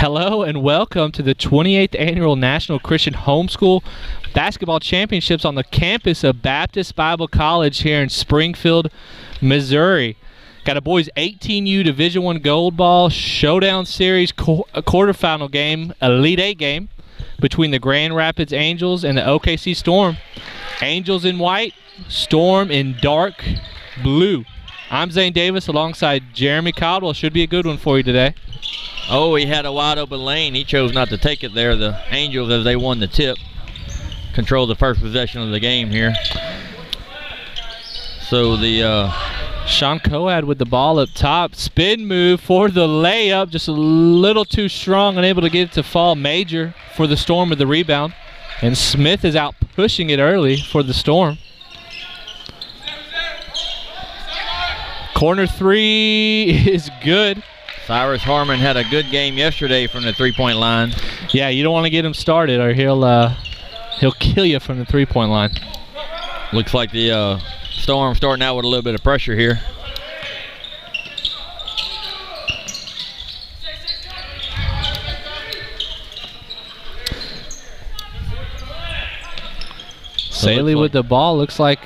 Hello and welcome to the 28th Annual National Christian Homeschool Basketball Championships on the campus of Baptist Bible College here in Springfield, Missouri. Got a boys 18U Division I Gold Ball Showdown Series quarterfinal game, Elite 8 game between the Grand Rapids Angels and the OKC Storm. Angels in white, Storm in dark blue. I'm Zane Davis alongside Jeremy Caldwell. Should be a good one for you today. Oh, he had a wide open lane. He chose not to take it there. The Angels, as they won the tip, control the first possession of the game here. So the Sean Coad with the ball up top. Spin move for the layup. Just a little too strong, unable to get it to fall. Major for the Storm with the rebound. And Smith is out pushing it early for the Storm. Corner three is good. Cyrus Harmon had a good game yesterday from the three-point line. Yeah, you don't want to get him started or he'll kill you from the three-point line. Looks like the Storm starting out with a little bit of pressure here. Saley with the ball. Looks like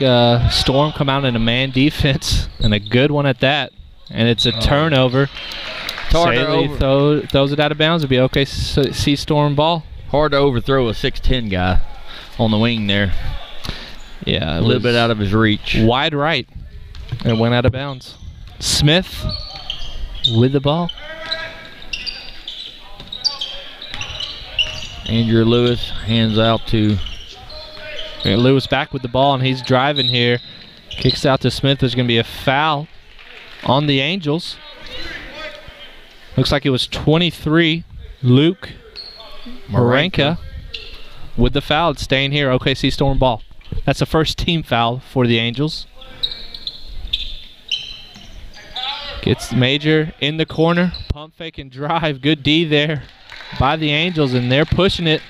Storm come out in a man defense, and a good one at that. And it's a turnover. Saley throws it out of bounds. It'll be OKC Storm ball. Hard to overthrow a 6'10" guy on the wing there. Yeah, a little bit out of his reach. Wide right. It went out of bounds. Smith with the ball. Andrew Lewis hands out to... Lewis back with the ball, and he's driving here. Kicks out to Smith. There's going to be a foul on the Angels. Looks like it was 23. Luke Marenka with the foul. It's staying here. OKC Storm ball. That's the first team foul for the Angels. Gets Major in the corner. Pump fake and drive. Good D there by the Angels, and they're pushing it.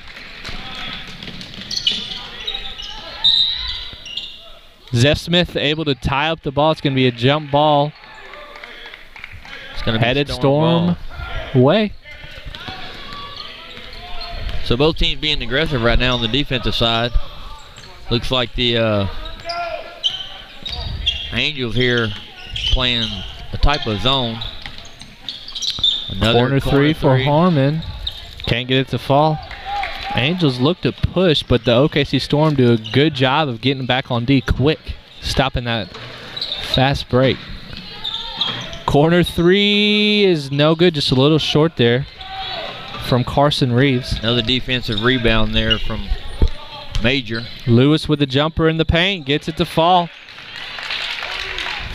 Zeph Smith able to tie up the ball. It's going to be a jump ball. It's going to be headed Storm away. So both teams being aggressive right now on the defensive side. Looks like the Angels here playing a type of zone. Another corner three for Harmon. Can't get it to fall. Angels look to push, but the OKC Storm do a good job of getting back on D quick, stopping that fast break. Corner three is no good, just a little short there from Carson Reeves. Another defensive rebound there from Major. Lewis with the jumper in the paint, gets it to fall.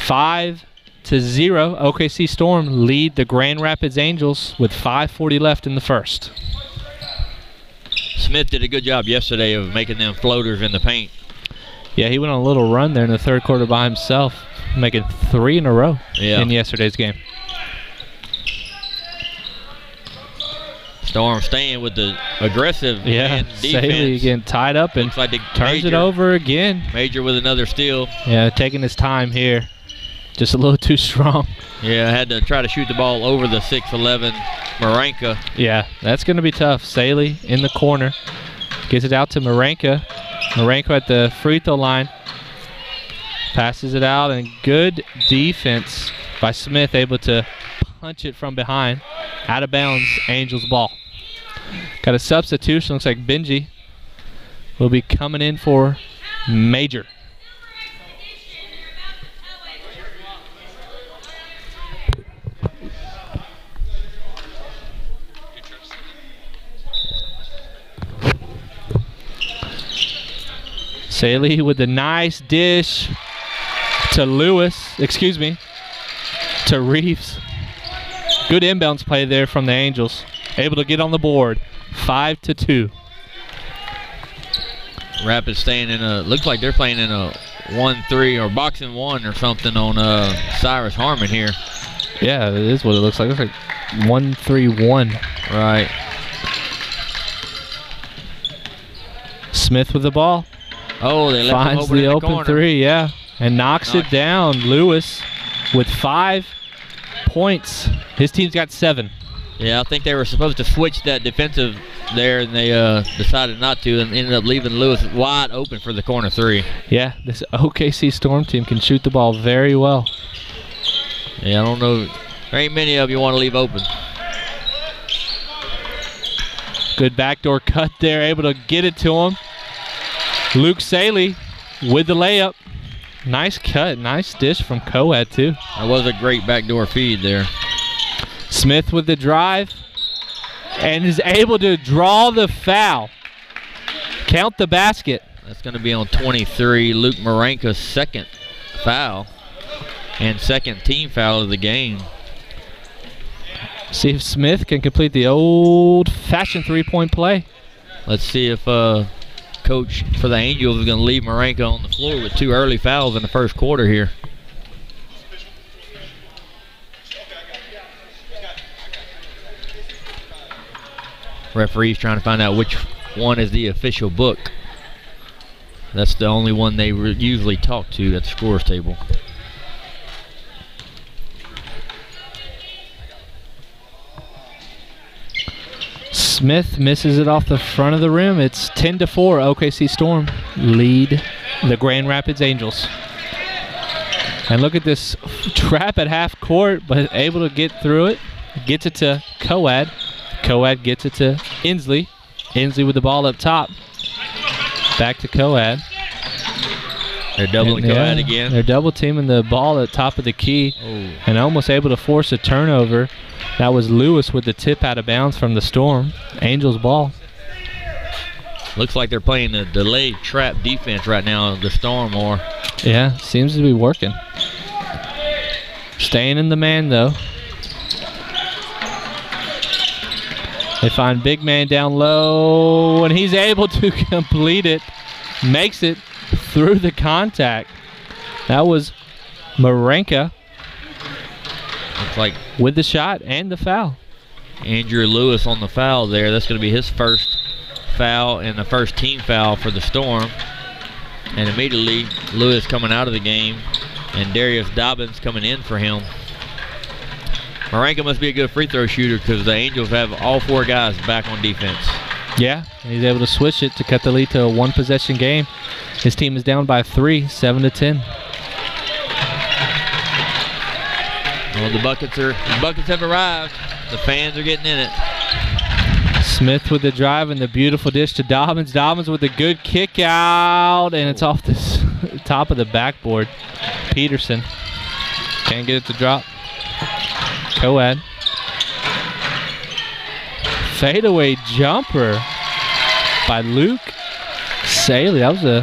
5-0, OKC Storm lead the Grand Rapids Angels with 5:40 left in the first. Smith did a good job yesterday of making them floaters in the paint. Yeah, he went on a little run there in the third quarter by himself, making 3 in a row in yesterday's game. Storm staying with the aggressive defense. Saley getting tied up and like turns it over again. Major with another steal. Yeah, taking his time here. Just a little too strong. Yeah, had to try to shoot the ball over the 6'11" Marenka. Yeah, that's going to be tough. Saley in the corner. Gets it out to Marenka. Marenka at the free throw line. Passes it out, and good defense by Smith, able to punch it from behind. Out of bounds, Angels ball. Got a substitution. Looks like Benji will be coming in for Major. Saley with the nice dish to to Reeves. Good inbounds play there from the Angels. Able to get on the board. 5-2. Rapids staying in a, looks like they're playing in a 1-3 or boxing one or something on Cyrus Harmon here. Yeah, it is what it looks like. It looks like 1-3-1. Right. Smith with the ball. Oh, they left finds him open the in the open corner. three, yeah, and knocks it down. Lewis with 5 points. His team's got 7. Yeah, I think they were supposed to switch that defensive there, and they decided not to, and ended up leaving Lewis wide open for the corner three. Yeah, this OKC Storm team can shoot the ball very well. Yeah, I don't know. There ain't many of you want to leave open. Good backdoor cut there, able to get it to him. Luke Saley with the layup. Nice cut, nice dish from Coed too. That was a great backdoor feed there. Smith with the drive and is able to draw the foul. Count the basket. That's going to be on 23. Luke Marenka's second foul and second team foul of the game. See if Smith can complete the old-fashioned three-point play. Let's see if coach for the Angels is going to leave Marenka on the floor with 2 early fouls in the first quarter here. Referee's trying to find out which one is the official book. That's the only one they usually talk to at the scores table. Smith misses it off the front of the rim. It's 10-4. OKC Storm lead the Grand Rapids Angels. And look at this trap at half court, but able to get through it. Gets it to Coed. Coed gets it to Inslee. Inslee with the ball up top. Back to Coed. They're doubling Coed again. They're double teaming the ball at top of the key. Oh. And almost able to force a turnover. That was Lewis with the tip out of bounds from the Storm. Angels ball. Looks like they're playing a delayed trap defense right now, the Storm, or. Yeah, seems to be working. Staying in the man, though. They find big man down low, and he's able to complete it. Makes it through the contact. That was Marenka. Looks like with the shot and the foul. Andrew Lewis on the foul there. That's going to be his first foul and the first team foul for the Storm. And immediately Lewis coming out of the game and Darius Dobbins coming in for him. Marenka must be a good free throw shooter because the Angels have all 4 guys back on defense. Yeah, he's able to switch it to cut the lead to a 1-possession game. His team is down by 3, 7-10. Well, the buckets have arrived. The fans are getting in it. Smith with the drive and the beautiful dish to Dobbins. Dobbins with a good kick out, and it's off the top of the backboard. Peterson can't get it to drop. Coed. Fadeaway jumper by Luke Saley. That was a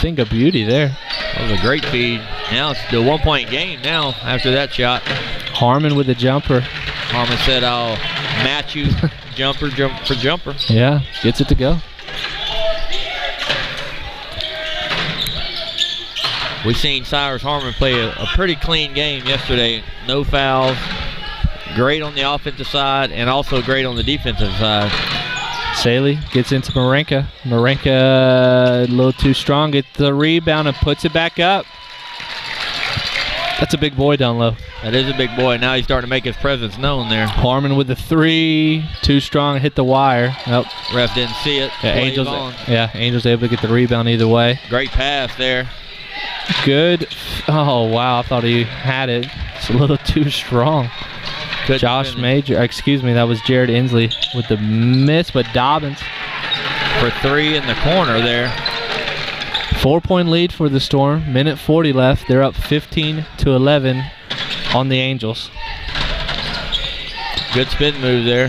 thing of beauty there. That was a great feed. Now it's the 1-point game now after that shot. Harmon with the jumper. Harmon said, I'll match you jumper for jumper. Yeah, gets it to go. We've seen Cyrus Harmon play a pretty clean game yesterday. No fouls. Great on the offensive side and also great on the defensive side. Saley gets into Marenka. Marenka a little too strong. Gets the rebound and puts it back up. That's a big boy down low. That is a big boy. Now he's starting to make his presence known there. Harmon with the 3. Too strong. Hit the wire. Nope. Ref didn't see it. Yeah, Angels able to get the rebound either way. Great pass there. Good. Oh, wow. I thought he had it. It's a little too strong. Josh Major, excuse me, that was Jared Inslee with the miss, but Dobbins for 3 in the corner there. 4-point lead for the Storm. Minute 40 left. They're up 15-11 on the Angels. Good spin move there.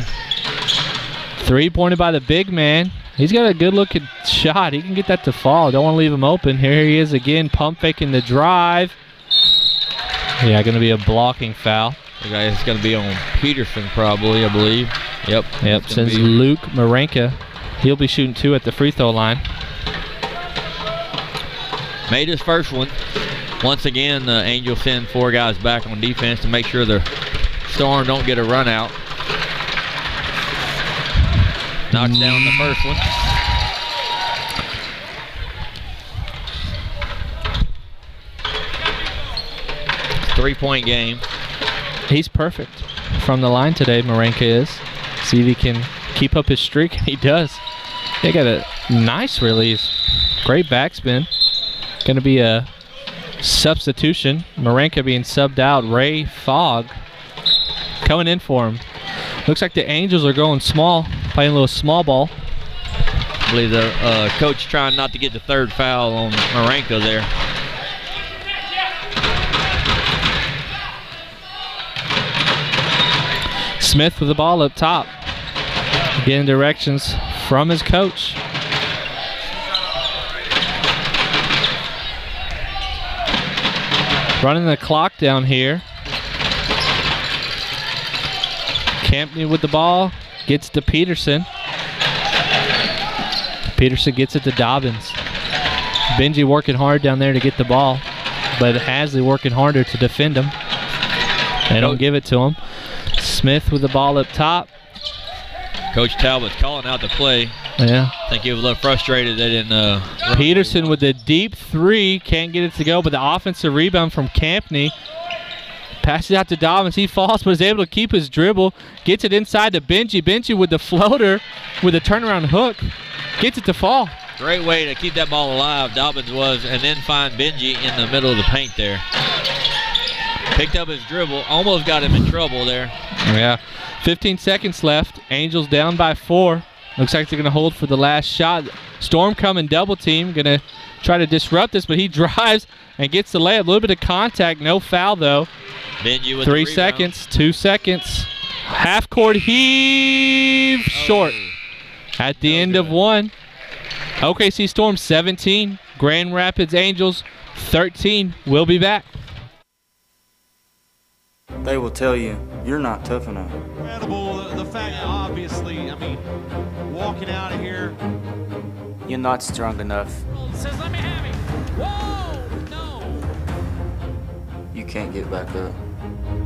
3-pointed by the big man. He's got a good-looking shot. He can get that to fall. Don't want to leave him open. Here he is again, pump faking the drive. Yeah, going to be a blocking foul. The guy is going to be on Peterson probably, I believe. Yep. Since Luke Marenka, he'll be shooting 2 at the free throw line. Made his first one. Once again, the Angels send 4 guys back on defense to make sure the Storm don't get a run out. Knocks down the first one. Three-point game. He's perfect. from the line today, Marenka is. See if he can keep up his streak, and he does. They got a nice release. Great backspin. Going to be a substitution. Marenka being subbed out. Ray Fogg coming in for him. Looks like the Angels are going small, playing a little small ball. I believe the coach trying not to get the third foul on Marenka there. Smith with the ball up top. Getting directions from his coach. Running the clock down here. Campney with the ball. Gets to Peterson. Peterson gets it to Dobbins. Benji working hard down there to get the ball, but Hasley working harder to defend him. They don't give it to him. Smith with the ball up top. Coach Talbot's calling out the play. Yeah. I think he was a little frustrated they didn't Peterson with the deep three. Can't get it to go, but the offensive rebound from Campney. Passes out to Dobbins. He falls, but is able to keep his dribble. Gets it inside to Benji. Benji with the floater with a turnaround hook. Gets it to fall. Great way to keep that ball alive, Dobbins was, and then find Benji in the middle of the paint there. Picked up his dribble, almost got him in trouble there. Yeah. 15 seconds left. Angels down by 4. Looks like they're going to hold for the last shot. Storm coming double team. Going to try to disrupt this, but he drives and gets the layup. A little bit of contact. No foul, though. Benji with 3 seconds. 2 seconds. Half court heave. Short. At the end of 1. OKC Storm 17. Grand Rapids Angels 13. We'll be back. They will tell you, you're not tough enough. Incredible, the fact that obviously, I mean, walking out of here. You're not strong enough. Says, let me have it. Whoa, no. You can't get back up.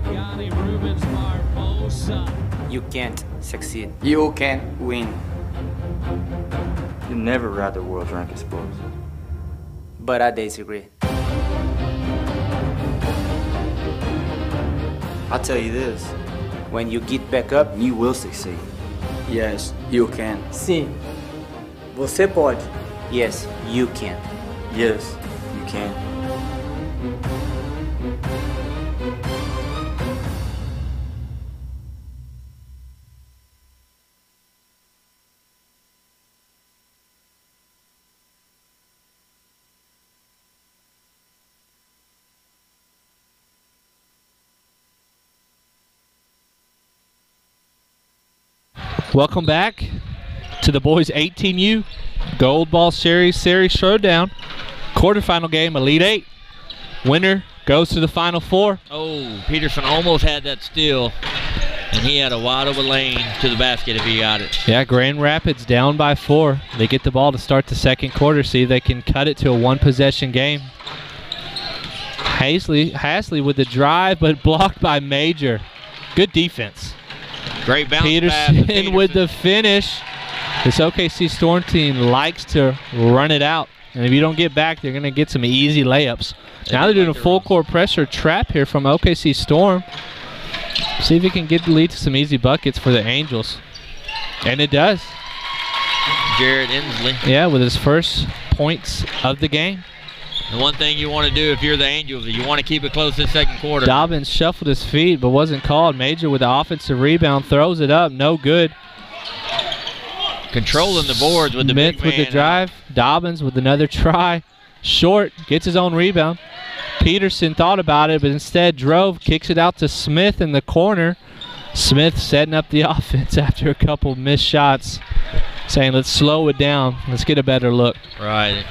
Yanni Rubens Barbosa. You can't succeed. You can't win. You never ride the world's ranked sports. But I disagree. I'll tell you this, when you get back up, you will succeed. Yes, you can. Sim, você pode. Yes, you can. Yes, you can. Welcome back to the boys 18U Gold Ball Series Showdown. Quarterfinal game, Elite 8. Winner goes to the Final Four. Oh, Peterson almost had that steal, and he had a wide open lane to the basket if he got it. Yeah, Grand Rapids down by 4. They get the ball to start the second quarter. See if they can cut it to a one-possession game. Hasley with the drive, but blocked by Major. Good defense. Great bounce Peterson with the finish. This OKC Storm team likes to run it out. And if you don't get back, they're going to get some easy layups. Now they're doing a full court pressure trap here from OKC Storm. See if he can get the lead to some easy buckets for the Angels. And it does. Jared Inslee. Yeah, with his first points of the game. The one thing you want to do if you're the Angels is you want to keep it close this second quarter. Dobbins shuffled his feet but wasn't called. Major with the offensive rebound, throws it up, no good. Controlling the boards with the big man. Smith with the drive. Dobbins with another try. Short, gets his own rebound. Peterson thought about it, but instead drove, kicks it out to Smith in the corner. Smith setting up the offense after a couple missed shots, saying let's slow it down. Let's get a better look. Right.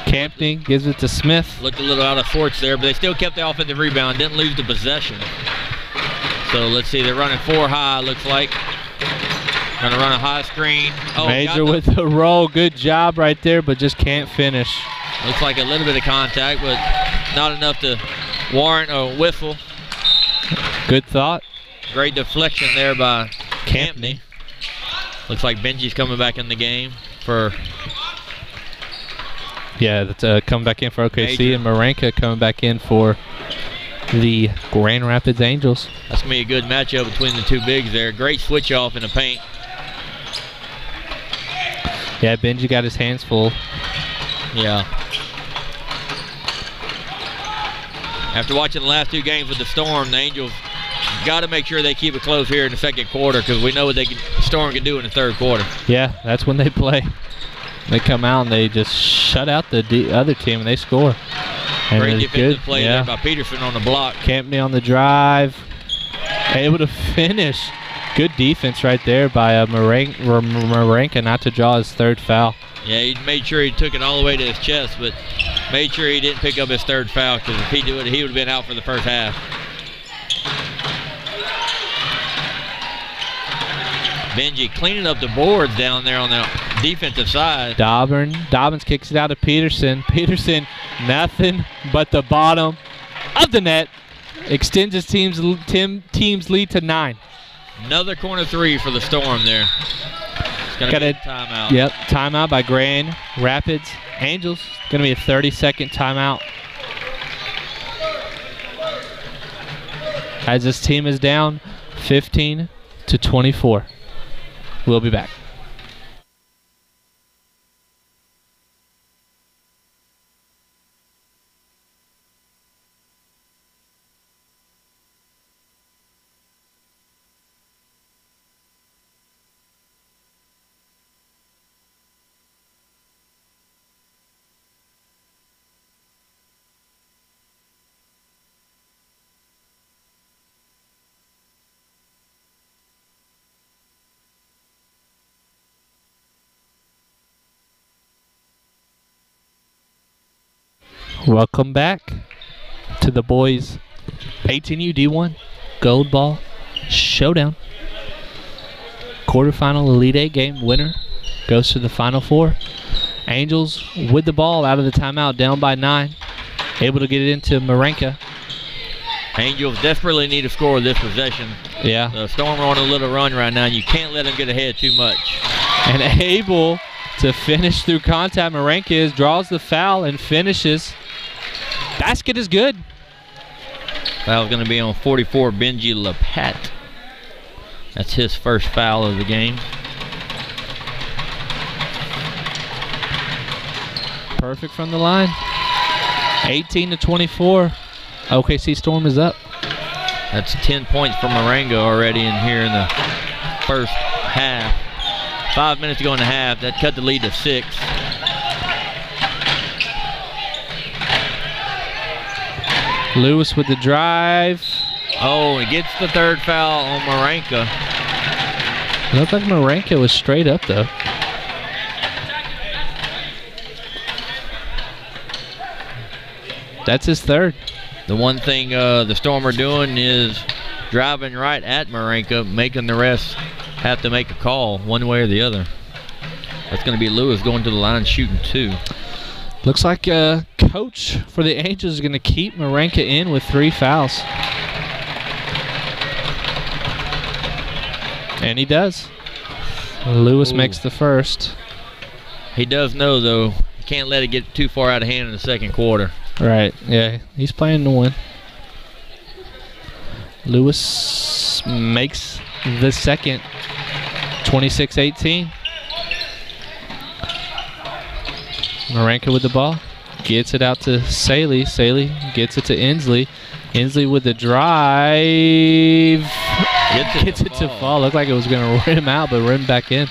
Campney gives it to Smith. Looked a little out of sorts there, but they still kept the offensive rebound, didn't lose the possession. So let's see, they're running 4 high, looks like. Gonna run a high screen. Oh, Major with the roll. Good job right there, but just can't finish. Looks like a little bit of contact, but not enough to warrant a whistle. Good thought. Great deflection there by Campney. Looks like Benji's coming back in the game for... Yeah, that's coming back in for OKC, Major. and Marenka coming back in for the Grand Rapids Angels. That's going to be a good matchup between the two bigs there. Great switch off in the paint. Yeah, Benji got his hands full. Yeah. After watching the last two games with the Storm, the Angels got to make sure they keep it close here in the second quarter because we know what the Storm can do in the third quarter. Yeah, that's when they play. They come out and they just shut out the other team and they score. And great defensive good play there by Peterson on the block. Campney on the drive. Able to finish. Good defense right there by Marenka not to draw his third foul. Yeah, he made sure he took it all the way to his chest, but made sure he didn't pick up his third foul because if he did it, he would have been out for the first half. Benji cleaning up the boards down there on the defensive side. Dobbins kicks it out to Peterson. Peterson, nothing but the bottom of the net. Extends his team's lead to 9. Another corner three for the Storm there. It's going to be a timeout. Yep, timeout by Grand Rapids Angels. Going to be a 30-second timeout. As this team is down 15-24. We'll be back. Welcome back to the boys 18U D1 Gold Ball Showdown. Quarterfinal Elite 8 game winner goes to the Final Four. Angels with the ball out of the timeout, down by 9. Able to get it into Marenka. Angels desperately need to score this possession. Yeah. The Storm are on a little run right now, and you can't let them get ahead too much. And able to finish through contact. Marenka draws the foul and finishes. Basket is good. Foul's going to be on 44, Benji Lapat. That's his first foul of the game. Perfect from the line. 18-24. OKC Storm is up. That's 10 points for Marengo already in here in the first half. 5 minutes to go in the half. That cut the lead to 6. Lewis with the drive. Oh, he gets the third foul on Marenka. Looked like Marenka was straight up though. That's his third. The one thing the Storm are doing is driving right at Marenka, making the rest have to make a call one way or the other. That's going to be Lewis going to the line shooting 2. Looks like coach for the Angels is going to keep Marenka in with 3 fouls. And he does. Lewis makes the first. He does know, though, he can't let it get too far out of hand in the second quarter. Right, yeah, he's playing to win. Lewis makes the second. 26-18. Marenka with the ball. Gets it out to Saley. Saley gets it to Inslee. Inslee with the drive. Gets it to fall. Looked like it was going to rim out, but rim back in.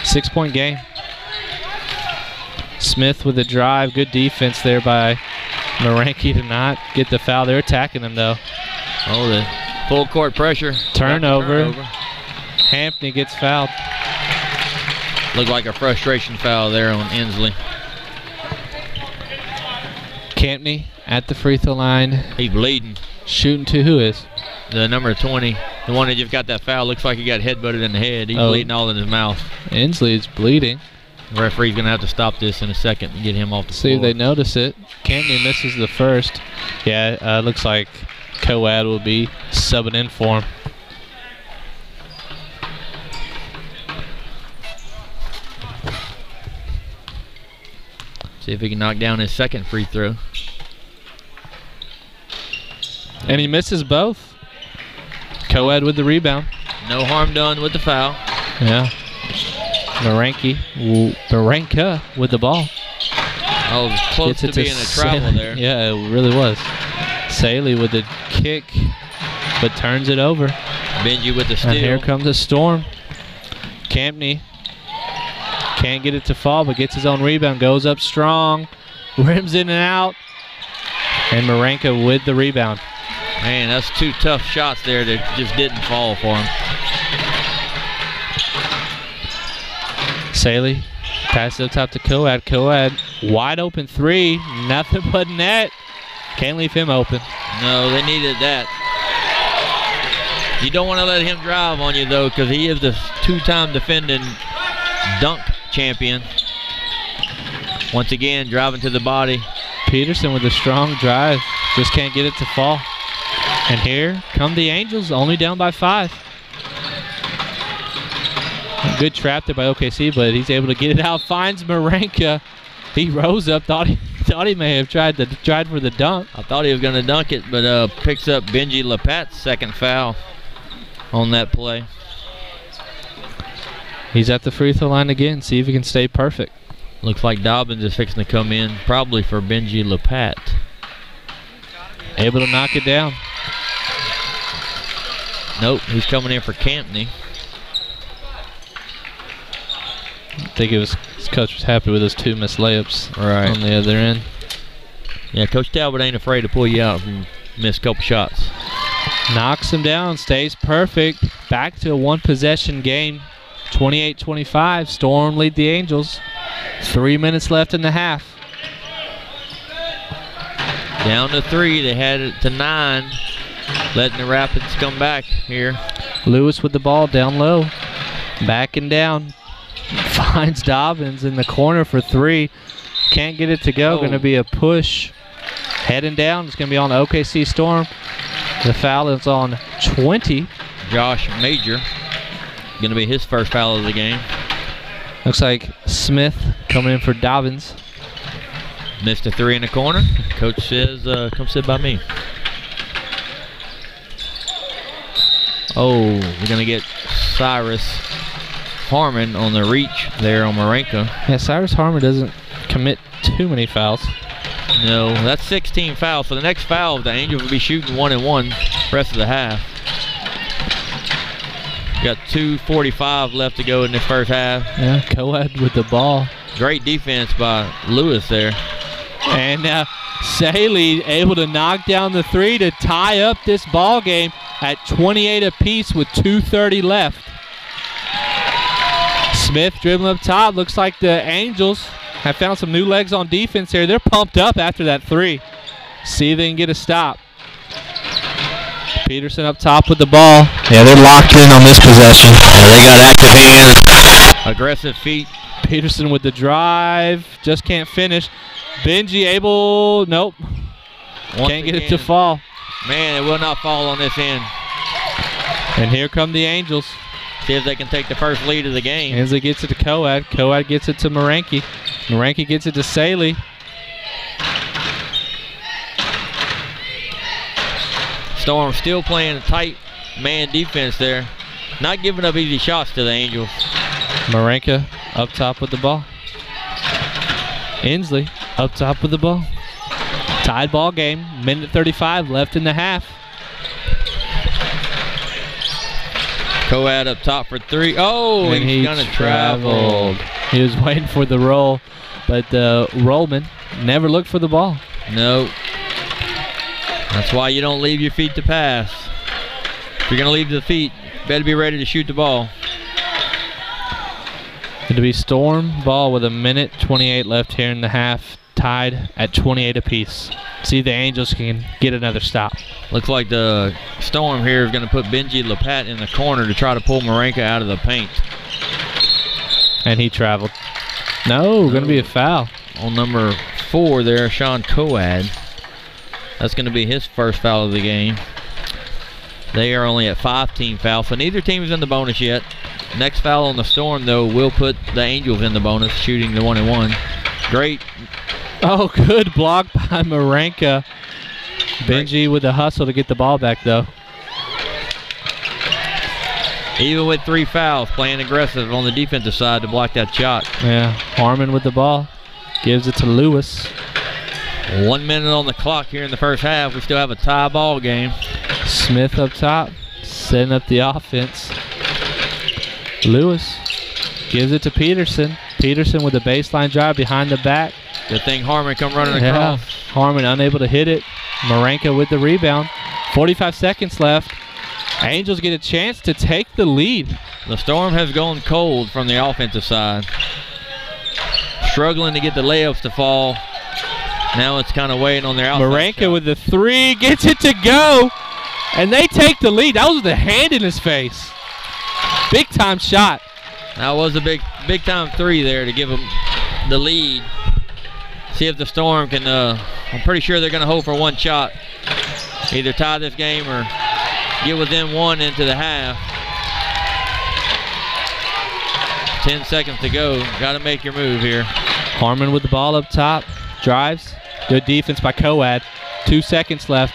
6-point game. Smith with the drive. Good defense there by Marenka to not get the foul. They're attacking them, though. Oh, the full court pressure. Turnover. Hampney gets fouled. Looked like a frustration foul there on Inslee. Campney at the free throw line. He's bleeding. Shooting to who is? The number 20. The one that just got that foul. Looks like he got headbutted in the head. He's bleeding all in his mouth. Inslee is bleeding. The referee's going to have to stop this in a second and get him off the floor. See if they notice it. Campney misses the first. Yeah, looks like Coad will be subbing in for him. See if he can knock down his second free throw. And he misses both. Co-ed with the rebound. No harm done with the foul. Yeah. Marenka with the ball. Oh, it was close to being a travel there. Yeah, it really was. Saley with the kick, but turns it over. Benji with the steal. And here comes the Storm. Campney can't get it to fall, but gets his own rebound. Goes up strong. Rims in and out. And Marenka with the rebound. Man, that's 2 tough shots there that just didn't fall for him. Saley passes up top to Coad. Coad, wide open 3. Nothing but net. Can't leave him open. No, they needed that. You don't want to let him drive on you, though, because he is the 2-time defending dunk champion. Once again, driving to the body. Peterson with a strong drive. Just can't get it to fall. And here come the Angels, only down by 5. Good trap there by OKC, but he's able to get it out. Finds Marenka. He rose up, thought he may have tried for the dunk. I thought he was going to dunk it, but picks up Benji Lapat's second foul on that play. He's at the free throw line again. See if he can stay perfect. Looks like Dobbins is fixing to come in, probably for Benji Lapat. Able to knock it down. Nope, he's coming in for Campney. I think his coach was happy with his 2 missed layups on the other end. Yeah, Coach Talbot ain't afraid to pull you out and miss a couple shots. Knocks him down, stays perfect. Back to a 1-possession game. 28-25. Storm lead the Angels. 3 minutes left in the half. Down to 3. They had it to 9. Letting the Rapids come back here. Lewis with the ball down low. Backing down. Finds Dobbins in the corner for 3. Can't get it to go. Going to be a push. Heading down. It's going to be on the OKC Storm. The foul is on 20. Josh Major. Going to be his first foul of the game. Looks like Smith coming in for Dobbins. Missed a 3 in the corner. Coach says, come sit by me. Oh, we're going to get Cyrus Harmon on the reach there on Marenka. Yeah, Cyrus Harmon doesn't commit too many fouls. No, that's 16 fouls. So the next foul, the Angels will be shooting 1-and-1 rest of the half. Got 2:45 left to go in the first half. Yeah, Coed with the ball. Great defense by Lewis there. And Saley able to knock down the 3 to tie up this ball game at 28 apiece with 2:30 left. Smith dribbling up top. Looks like the Angels have found some new legs on defense here. They're pumped up after that 3. See if they can get a stop. Peterson up top with the ball. Yeah, they're locked in on this possession. Yeah, they got active hands. Aggressive feet. Peterson with the drive. Just can't finish. Benji able. Nope. Can't get it to fall. Man, it will not fall on this end. And here come the Angels. See if they can take the first lead of the game. Hensley gets it to Coad. Coad gets it to Marenke. Marenke gets it to Saley. Storm still playing a tight man defense there. Not giving up easy shots to the Angels. Marenke up top with the ball. Hensley up top with the ball. Tied ball game. Minute 35 left in the half. Coad up top for 3. Oh, and he's gonna travel. He was waiting for the roll, but the rollman never looked for the ball. No. That's why you don't leave your feet to pass. If you're gonna leave the feet, better be ready to shoot the ball. It'll be Storm ball with 1:28 left here in the half, tied at 28 apiece. See if the Angels can get another stop. Looks like the Storm here is going to put Benji Lapat in the corner to try to pull Marenka out of the paint. And he traveled. No, going to be a foul. On number 4 there, Sean Coad. That's going to be his first foul of the game. They are only at 5 team fouls, so neither team is in the bonus yet. Next foul on the Storm, though, will put the Angels in the bonus, shooting the 1-and-1. Great. Oh, good block by Marenka. Benji with the hustle to get the ball back, though. Even with 3 fouls, playing aggressive on the defensive side to block that shot. Yeah, Harmon with the ball. Gives it to Lewis. 1 minute on the clock here in the first half. We still have a tie ball game. Smith up top, setting up the offense. Lewis gives it to Peterson. Peterson with the baseline drive behind the back. Good thing Harmon come running across. Harmon unable to hit it. Marenka with the rebound. 45 seconds left. Angels get a chance to take the lead. The Storm has gone cold from the offensive side. Struggling to get the layups to fall. Now it's kind of waiting on their outside Marenka shot. with the 3, gets it to go, and they take the lead. That was with a hand in his face. Big time shot. That was a big time 3 there to give them the lead. See if the Storm can, I'm pretty sure they're going to hold for 1 shot. Either tie this game or get within 1 into the half. 10 seconds to go. Got to make your move here. Harmon with the ball up top. Drives. Good defense by Coad. 2 seconds left.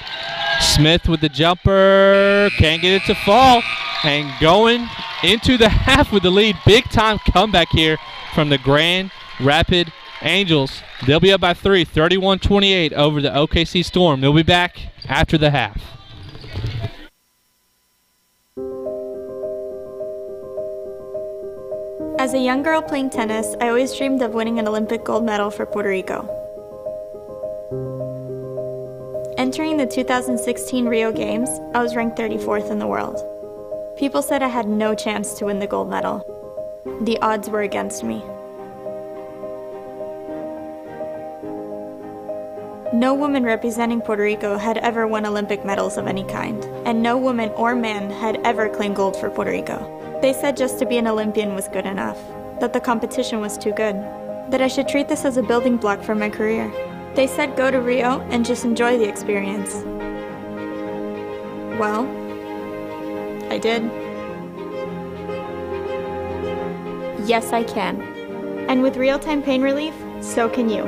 Smith with the jumper. Can't get it to fall. And going into the half with the lead. Big time comeback here from the Grand Rapid Angels. They'll be up by 3, 31-28 over the OKC Storm. They'll be back after the half. As a young girl playing tennis, I always dreamed of winning an Olympic gold medal for Puerto Rico. Entering the 2016 Rio Games, I was ranked 34th in the world. People said I had no chance to win the gold medal. The odds were against me. No woman representing Puerto Rico had ever won Olympic medals of any kind, and no woman or man had ever claimed gold for Puerto Rico. They said just to be an Olympian was good enough, that the competition was too good, that I should treat this as a building block for my career. They said go to Rio and just enjoy the experience. Well, I did. Yes, I can. And with real-time pain relief, so can you.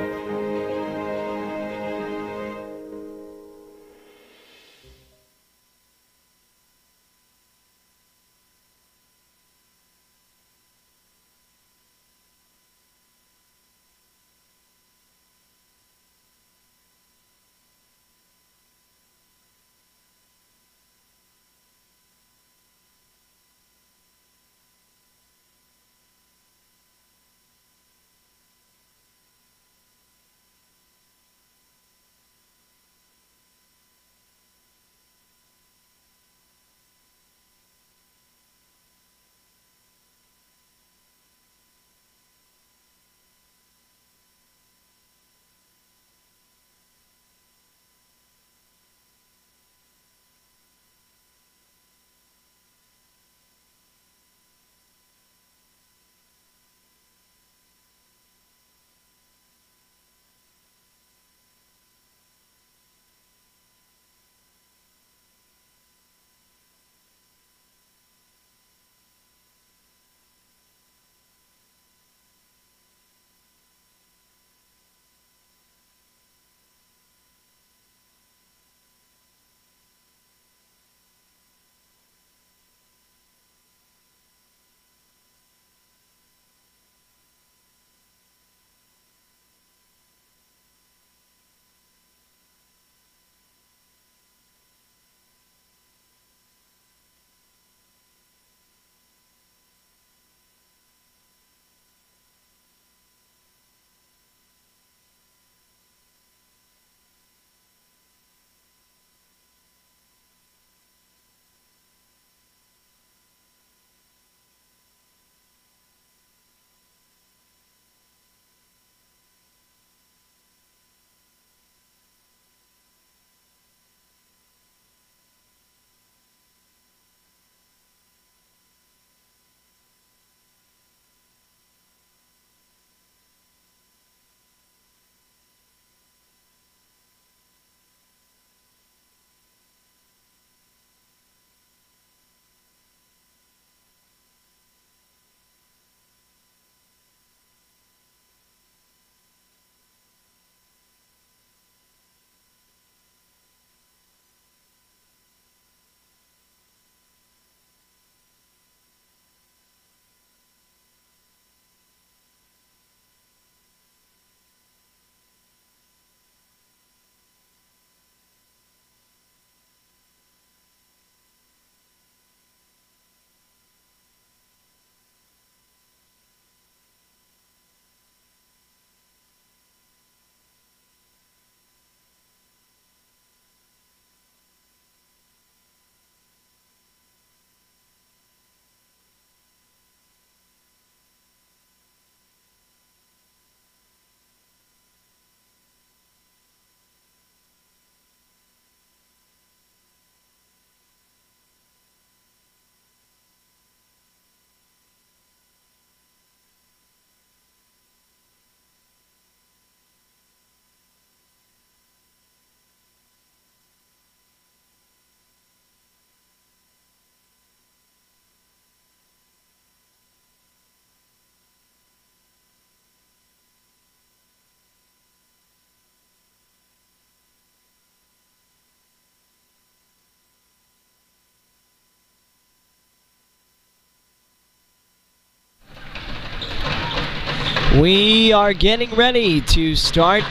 We are getting ready to start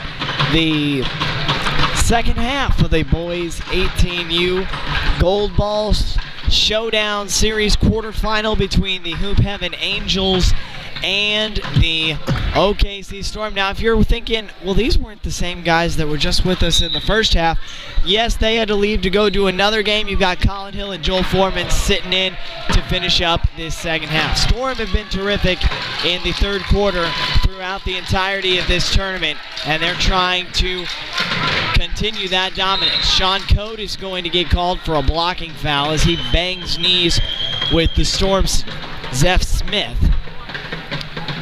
the second half of the boys 18U Gold Balls Showdown Series quarterfinal between the Hoop Heaven Angels and the OKC Storm. Now, if you're thinking, well, these weren't the same guys that were just with us in the first half, yes, they had to leave to go do another game. You've got Colin Hill and Joel Foreman sitting in to finish up this second half. Storm have been terrific in the third quarter throughout the entirety of this tournament, and they're trying to continue that dominance. Sean Code is going to get called for a blocking foul as he bangs knees with the Storm's Zeph Smith.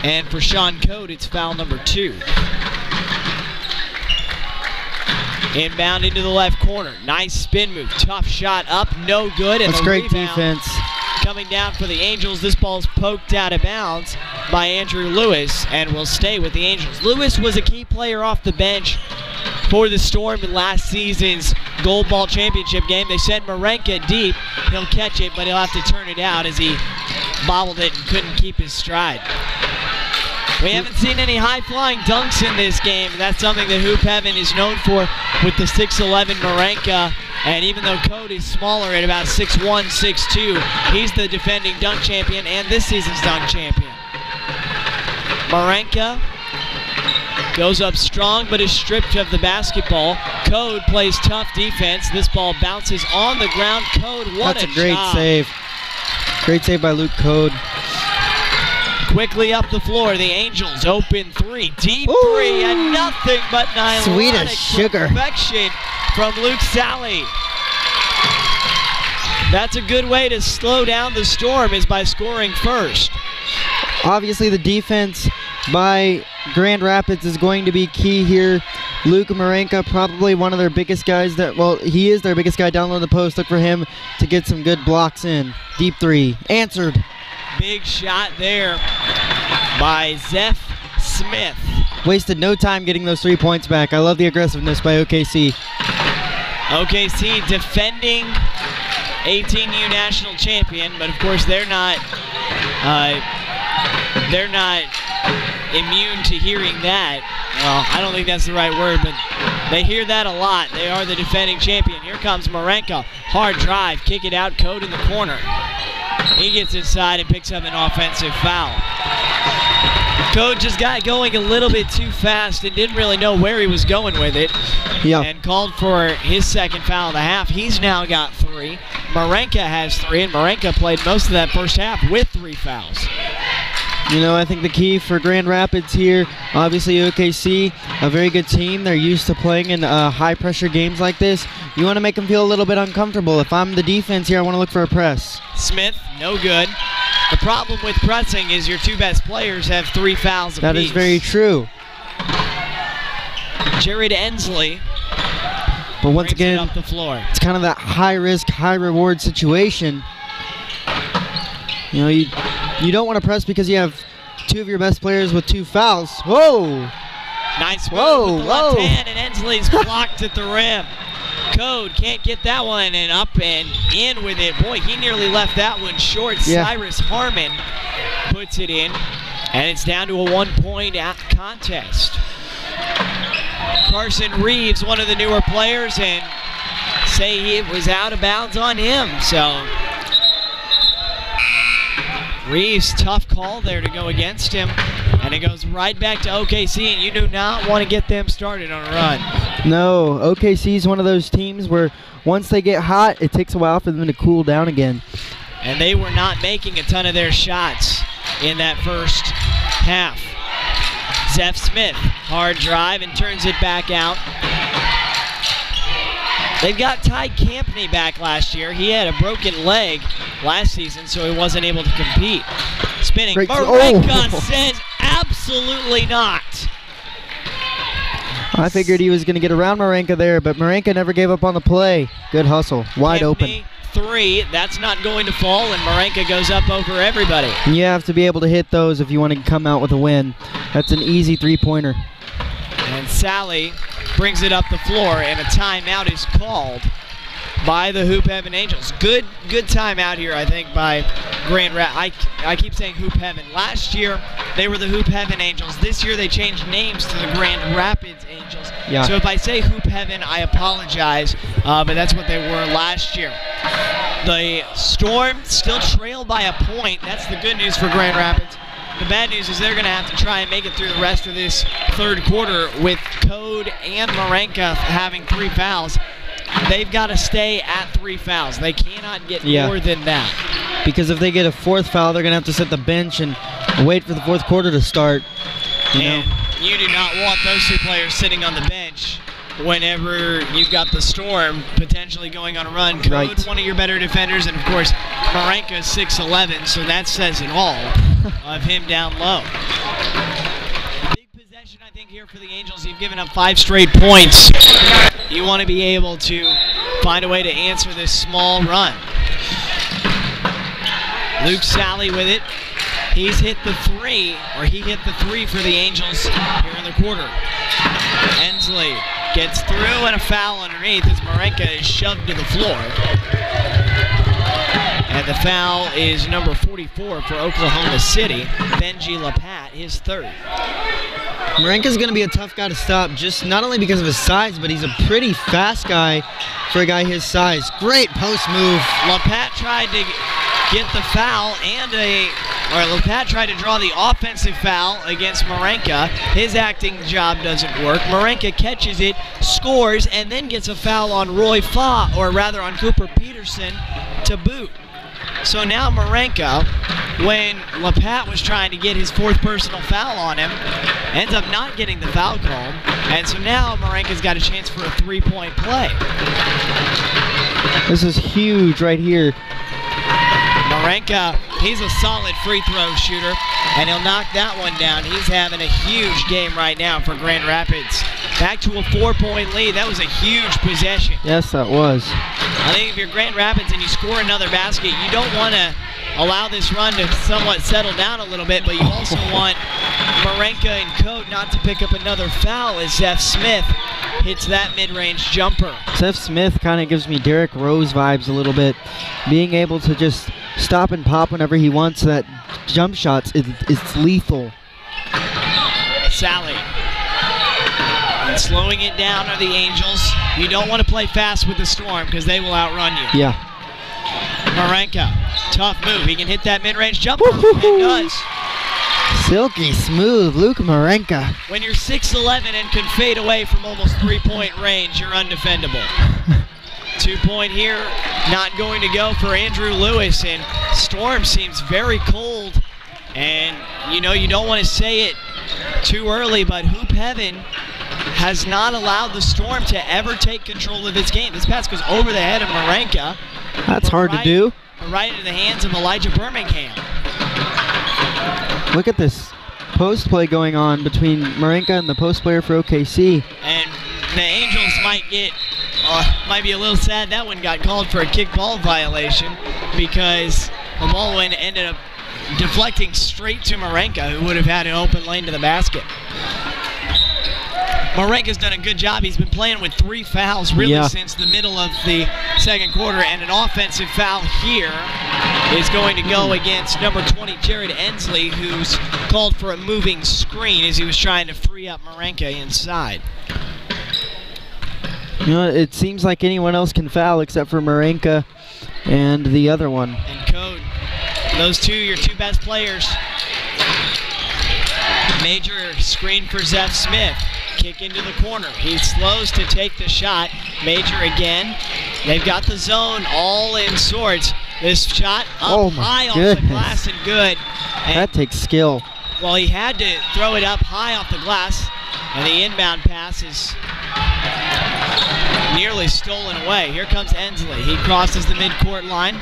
And for Sean Code, it's foul number 2. Inbound into the left corner. Nice spin move. Tough shot up. No good. And that's great defense. Coming down for the Angels. This ball's poked out of bounds by Andrew Lewis and will stay with the Angels. Lewis was a key player off the bench for the Storm in last season's Gold Ball Championship game. They sent Marenka deep. He'll catch it, but he'll have to turn it out as he bobbled it and couldn't keep his stride. We haven't seen any high-flying dunks in this game. That's something that Hoop Heaven is known for with the 6'11 Marenka. And even though Code is smaller at about 6'1", 6'2", he's the defending dunk champion and this season's dunk champion. Marenka goes up strong but is stripped of the basketball. Code plays tough defense. This ball bounces on the ground. Code, what That's a great save. Great save by Luke Code. Quickly up the floor, the Angels open 3, deep 3, and nothing but nylonic sweet as sugar perfection from Luke Sally. That's a good way to slow down the Storm, is by scoring first. Obviously the defense by Grand Rapids is going to be key here. Luke Marenka, probably one of their biggest guys he is their biggest guy down low in the post. Look for him to get some good blocks in. Deep 3, answered. Big shot there by Zeph Smith. Wasted no time getting those 3 points back. I love the aggressiveness by OKC. OKC defending 18U national champion, but of course they're not immune to hearing that. Well, I don't think that's the right word, but they hear that a lot. They are the defending champion. Here comes Marenka. Hard drive, kick it out, Code in the corner. He gets inside and picks up an offensive foul. Code just got going a little bit too fast and didn't really know where he was going with it. Yeah. And called for his second foul of the half. He's now got 3. Marenka has 3, and Marenka played most of that first half with 3 fouls. You know, I think the key for Grand Rapids here, obviously OKC, a very good team. They're used to playing in high-pressure games like this. You want to make them feel a little bit uncomfortable. If I'm the defense here, I want to look for a press. Smith, no good. The problem with pressing is your 2 best players have 3 fouls apiece. That is very true. Jared Ensley. But once again, up the floor. It's kind of that high-risk, high-reward situation. You know, you don't want to press because you have 2 of your best players with 2 fouls. Whoa! Nice move with the left hand, and Ensley's blocked at the rim. Code can't get that one, and up and in with it. Boy, he nearly left that one short. Yeah. Cyrus Harmon puts it in, and it's down to a 1-point contest. Carson Reeves, one of the newer players, and say it was out of bounds on him. So Reeves, tough call there to go against him, and it goes right back to OKC, and you do not want to get them started on a run. No, OKC is one of those teams where once they get hot, it takes a while for them to cool down again. And they were not making a ton of their shots in that first half. Zeph Smith, hard drive and turns it back out. They've got Ty Campney back last year. He had a broken leg last season, so he wasn't able to compete. Spinning. Marenka says absolutely not. I figured he was going to get around Marenka there, but Marenka never gave up on the play. Good hustle. Wide Campney, open. 3. That's not going to fall, and Marenka goes up over everybody. You have to be able to hit those if you want to come out with a win. That's an easy 3-pointer. And Sally brings it up the floor, and a timeout is called by the Hoop Heaven Angels. Good time out here, I think, by Grand Rapids. I keep saying Hoop Heaven. Last year, they were the Hoop Heaven Angels. This year, they changed names to the Grand Rapids Angels. Yeah. So if I say Hoop Heaven, I apologize, but that's what they were last year. The Storm still trail by a point. That's the good news for Grand Rapids. The bad news is they're going to have to try and make it through the rest of this third quarter with Code and Marenka having 3 fouls. They've got to stay at 3 fouls. They cannot get more than that. Because if they get a 4th foul, they're going to have to sit the bench and wait for the 4th quarter to start. And you do not want those 2 players sitting on the bench whenever you've got the Storm potentially going on a run. Code, one of your better defenders, and of course, Marenka is 6'11", so that says it all of him down low. Big possession, I think, here for the Angels. You've given up 5 straight points. You want to be able to find a way to answer this small run. Luke Sally with it. He's hit the 3, or he hit the 3 for the Angels here in the quarter. Ensley gets through and a foul underneath as Marenka is shoved to the floor. And the foul is number 44 for Oklahoma City, Benji LaPat, his 3rd. Marenka's going to be a tough guy to stop, just not only because of his size, but he's a pretty fast guy for a guy his size. Great post move. LaPat tried to get the foul LaPat tried to draw the offensive foul against Marenka. His acting job doesn't work. Marenka catches it, scores, and then gets a foul on Roy Fa, or rather on Cooper Peterson, to boot. So now Marenka, when LaPat was trying to get his 4th personal foul on him, ends up not getting the foul call. And so now Marenka's got a chance for a 3-point play. This is huge right here. Marenka, he's a solid free throw shooter, and he'll knock that one down. He's having a huge game right now for Grand Rapids. Back to a 4-point lead. That was a huge possession. Yes, that was. I think if you're Grand Rapids and you score another basket, you don't want to allow this run to somewhat settle down a little bit, but you also want Marenka and Code not to pick up another foul as Zeph Smith hits that mid-range jumper. Zeph Smith kind of gives me Derrick Rose vibes a little bit. Being able to just stop and pop whenever he wants that jump shots, it's lethal. Sally. And slowing it down are the Angels. You don't want to play fast with the Storm because they will outrun you. Yeah. Marenka, tough move. He can hit that mid-range jumper. It does. Silky smooth, Luke Marenka. When you're 6'11" and can fade away from almost 3-point range, you're undefendable. 2-point here, not going to go for Andrew Lewis, and Storm seems very cold. And you know, you don't want to say it too early, but Hoop Heaven has not allowed the Storm to ever take control of its game. This pass goes over the head of Marenka. That's hard to do. Right into the hands of Elijah Birmingham. Look at this post play going on between Marenka and the post player for OKC. And the Angels might be a little sad that one got called for a kick ball violation, because the ball ended up deflecting straight to Marenka, who would have had an open lane to the basket. Marenka's done a good job. He's been playing with 3 fouls really since the middle of the second quarter, and an offensive foul here is going to go against number 20, Jared Ensley, who's called for a moving screen as he was trying to free up Marenka inside. You know, it seems like anyone else can foul except for Marenka and the other one. And Code, those two, your 2 best players. Major screen for Zeph Smith. Kick into the corner. He slows to take the shot. Major again. They've got the zone all in sorts. This shot up high off the glass and good. And that takes skill. Well, he had to throw it up high off the glass, and the inbound pass is nearly stolen away. Here comes Ensley. He crosses the midcourt line,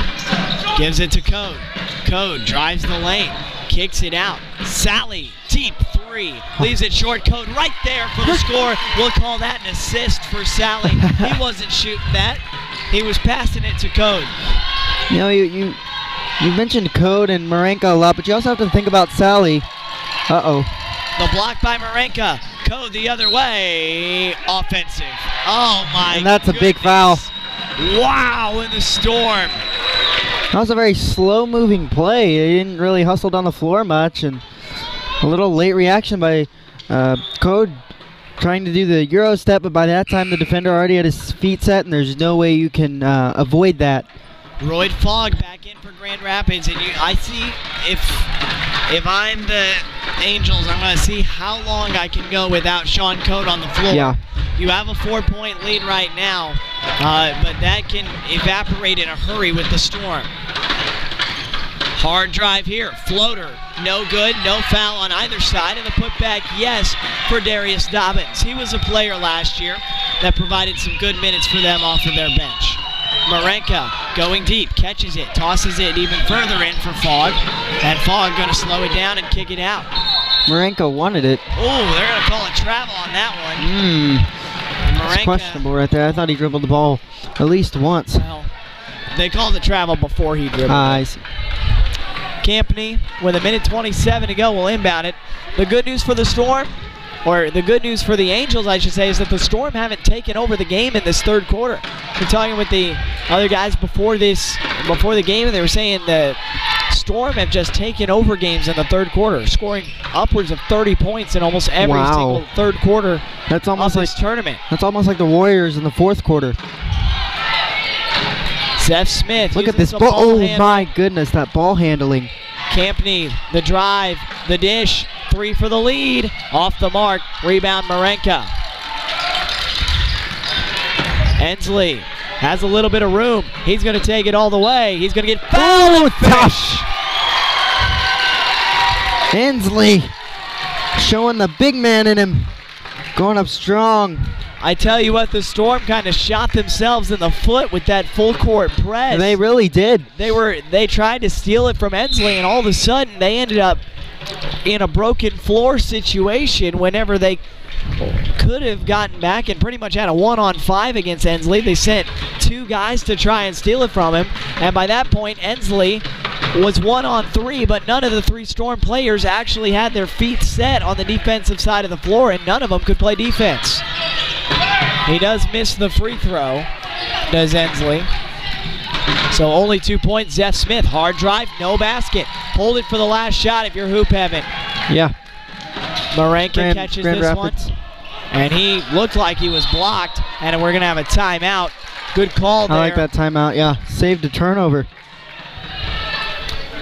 gives it to Code. Code drives the lane, kicks it out. Sally, deep 3, leaves it short. Code right there for the score. We'll call that an assist for Sally. He wasn't shooting that. He was passing it to Code. You know, you mentioned Code and Marenka a lot, but you also have to think about Sally. Uh-oh. The block by Marenka. Code the other way. Offensive. Oh, my And that's a big foul. Wow, in the Storm. That was a very slow-moving play. They didn't really hustle down the floor much, and a little late reaction by Code trying to do the Euro step, but by that time the defender already had his feet set, and there's no way you can avoid that. Royd Fogg back in for Grand Rapids, and I see if I'm the Angels, I'm going to see how long I can go without Sean Code on the floor. Yeah. You have a 4-point lead right now, but that can evaporate in a hurry with the Storm. Hard drive here, floater, no good, no foul on either side, and the putback, yes, for Darius Dobbins. He was a player last year that provided some good minutes for them off of their bench. Marenka going deep, catches it, tosses it even further in for Fogg, and Fogg going to slow it down and kick it out. Marenka wanted it. Oh, they're going to call a travel on that one. It's questionable right there. I thought he dribbled the ball at least once. Well, they called the travel before he dribbled. I see. Campney, with 1:27 to go, will inbound it. The good news for the Storm, or the good news for the Angels, I should say, is that the Storm haven't taken over the game in this third quarter. We're talking with the other guys before the game, and they were saying the Storm have just taken over games in the third quarter, scoring upwards of 30 points in almost every single third quarter of this tournament. That's almost like the Warriors in the fourth quarter. Zeph Smith. Look at this ball. Oh my goodness, that ball handling. Campney, the drive, the dish, 3 for the lead. Off the mark, rebound Marenka. Ensley has a little bit of room. He's going to take it all the way. He's going to get fouled. Touch. Ensley showing the big man in him. Going up strong. I tell you what, the Storm kind of shot themselves in the foot with that full court press. They really did. They tried to steal it from Ensley, and all of a sudden they ended up in a broken floor situation whenever they could have gotten back and pretty much had a 1-on-5 against Ensley. They sent 2 guys to try and steal it from him, and by that point Ensley was 1-on-3, but none of the 3 Storm players actually had their feet set on the defensive side of the floor, and none of them could play defense. He does miss the free throw, does Ensley. So only 2 points. Zeph Smith, hard drive, no basket. Hold it for the last shot if you're Hoop Heaven. Yeah. Marenka catches this one. And he looked like he was blocked, and we're going to have a timeout. Good call there. I like that timeout, yeah. Saved a turnover.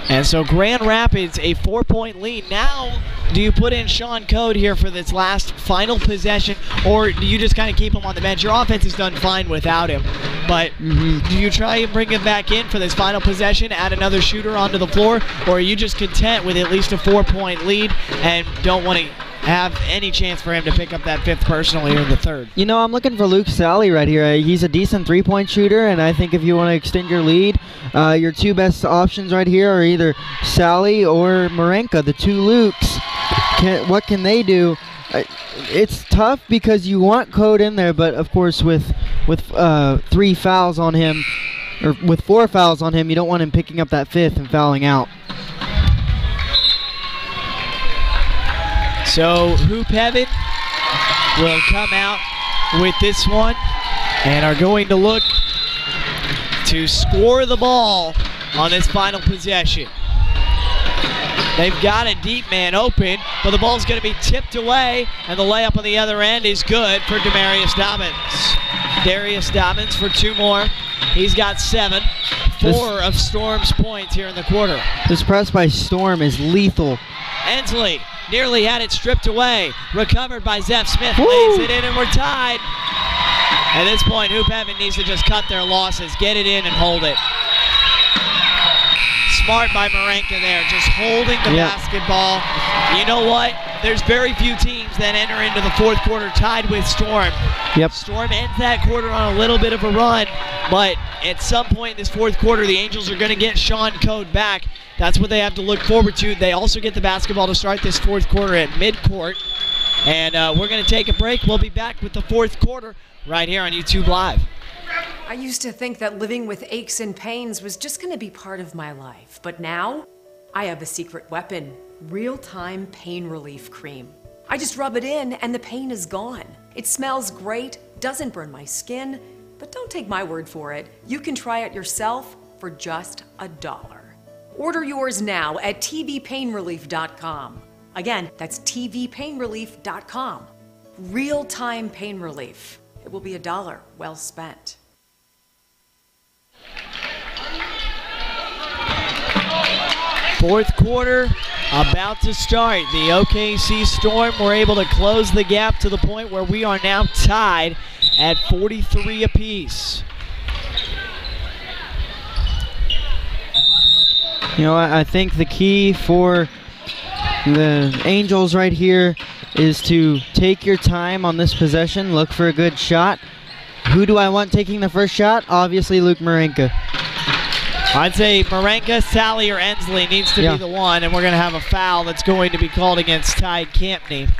And so Grand Rapids, a 4-point lead. Now, do you put in Sean Code here for this last final possession, or do you just kind of keep him on the bench? Your offense has done fine without him, but do you try and bring him back in for this final possession, add another shooter onto the floor, or are you just content with at least a 4-point lead and don't want to have any chance for him to pick up that 5th personal here in the third? You know, I'm looking for Luke Sally right here. He's a decent 3-point shooter, and I think if you want to extend your lead, your 2 best options right here are either Sally or Marenka, the 2 Lukes. What can they do? It's tough because you want Code in there, but of course with 3 fouls on him, or with 4 fouls on him, you don't want him picking up that 5th and fouling out. So Hoop Heaven will come out with this one and are going to look to score the ball on this final possession. They've got a deep man open, but the ball's going to be tipped away, and the layup on the other end is good for Demarius Dobbins. Darius Dobbins for 2 more. He's got 7. 4 of Storm's points here in the quarter. This press by Storm is lethal. Ensley nearly had it stripped away. Recovered by Zeph Smith. Lays it in, and we're tied. At this point, Hoop Heaven needs to just cut their losses, get it in, and hold it. Smart by Marenka there, just holding the basketball. You know what? There's very few teams that enter into the 4th quarter tied with Storm. Storm ends that quarter on a little bit of a run, but at some point in this 4th quarter, the Angels are going to get Sean Code back. That's what they have to look forward to. They also get the basketball to start this 4th quarter at midcourt. And we're going to take a break. We'll be back with the 4th quarter right here on YouTube Live. I used to think that living with aches and pains was just going to be part of my life. But now, I have a secret weapon. Real-time pain relief cream. I just rub it in and the pain is gone. It smells great, doesn't burn my skin, But don't take my word for it. You can try it yourself for just $1. Order yours now at tvpainrelief.com. Again, that's tvpainrelief.com. Real-time pain relief. It will be $1 well spent. Fourth quarter about to start. The OKC Storm were able to close the gap to the point where we are now tied at 43 apiece. You know, I think the key for the Angels right here is to take your time on this possession, look for a good shot. Who do I want taking the first shot? Obviously Luke Marenka. I'd say Marenka, Sally, or Ensley needs to be the one, and we're going to have a foul that's going to be called against Ty Campney,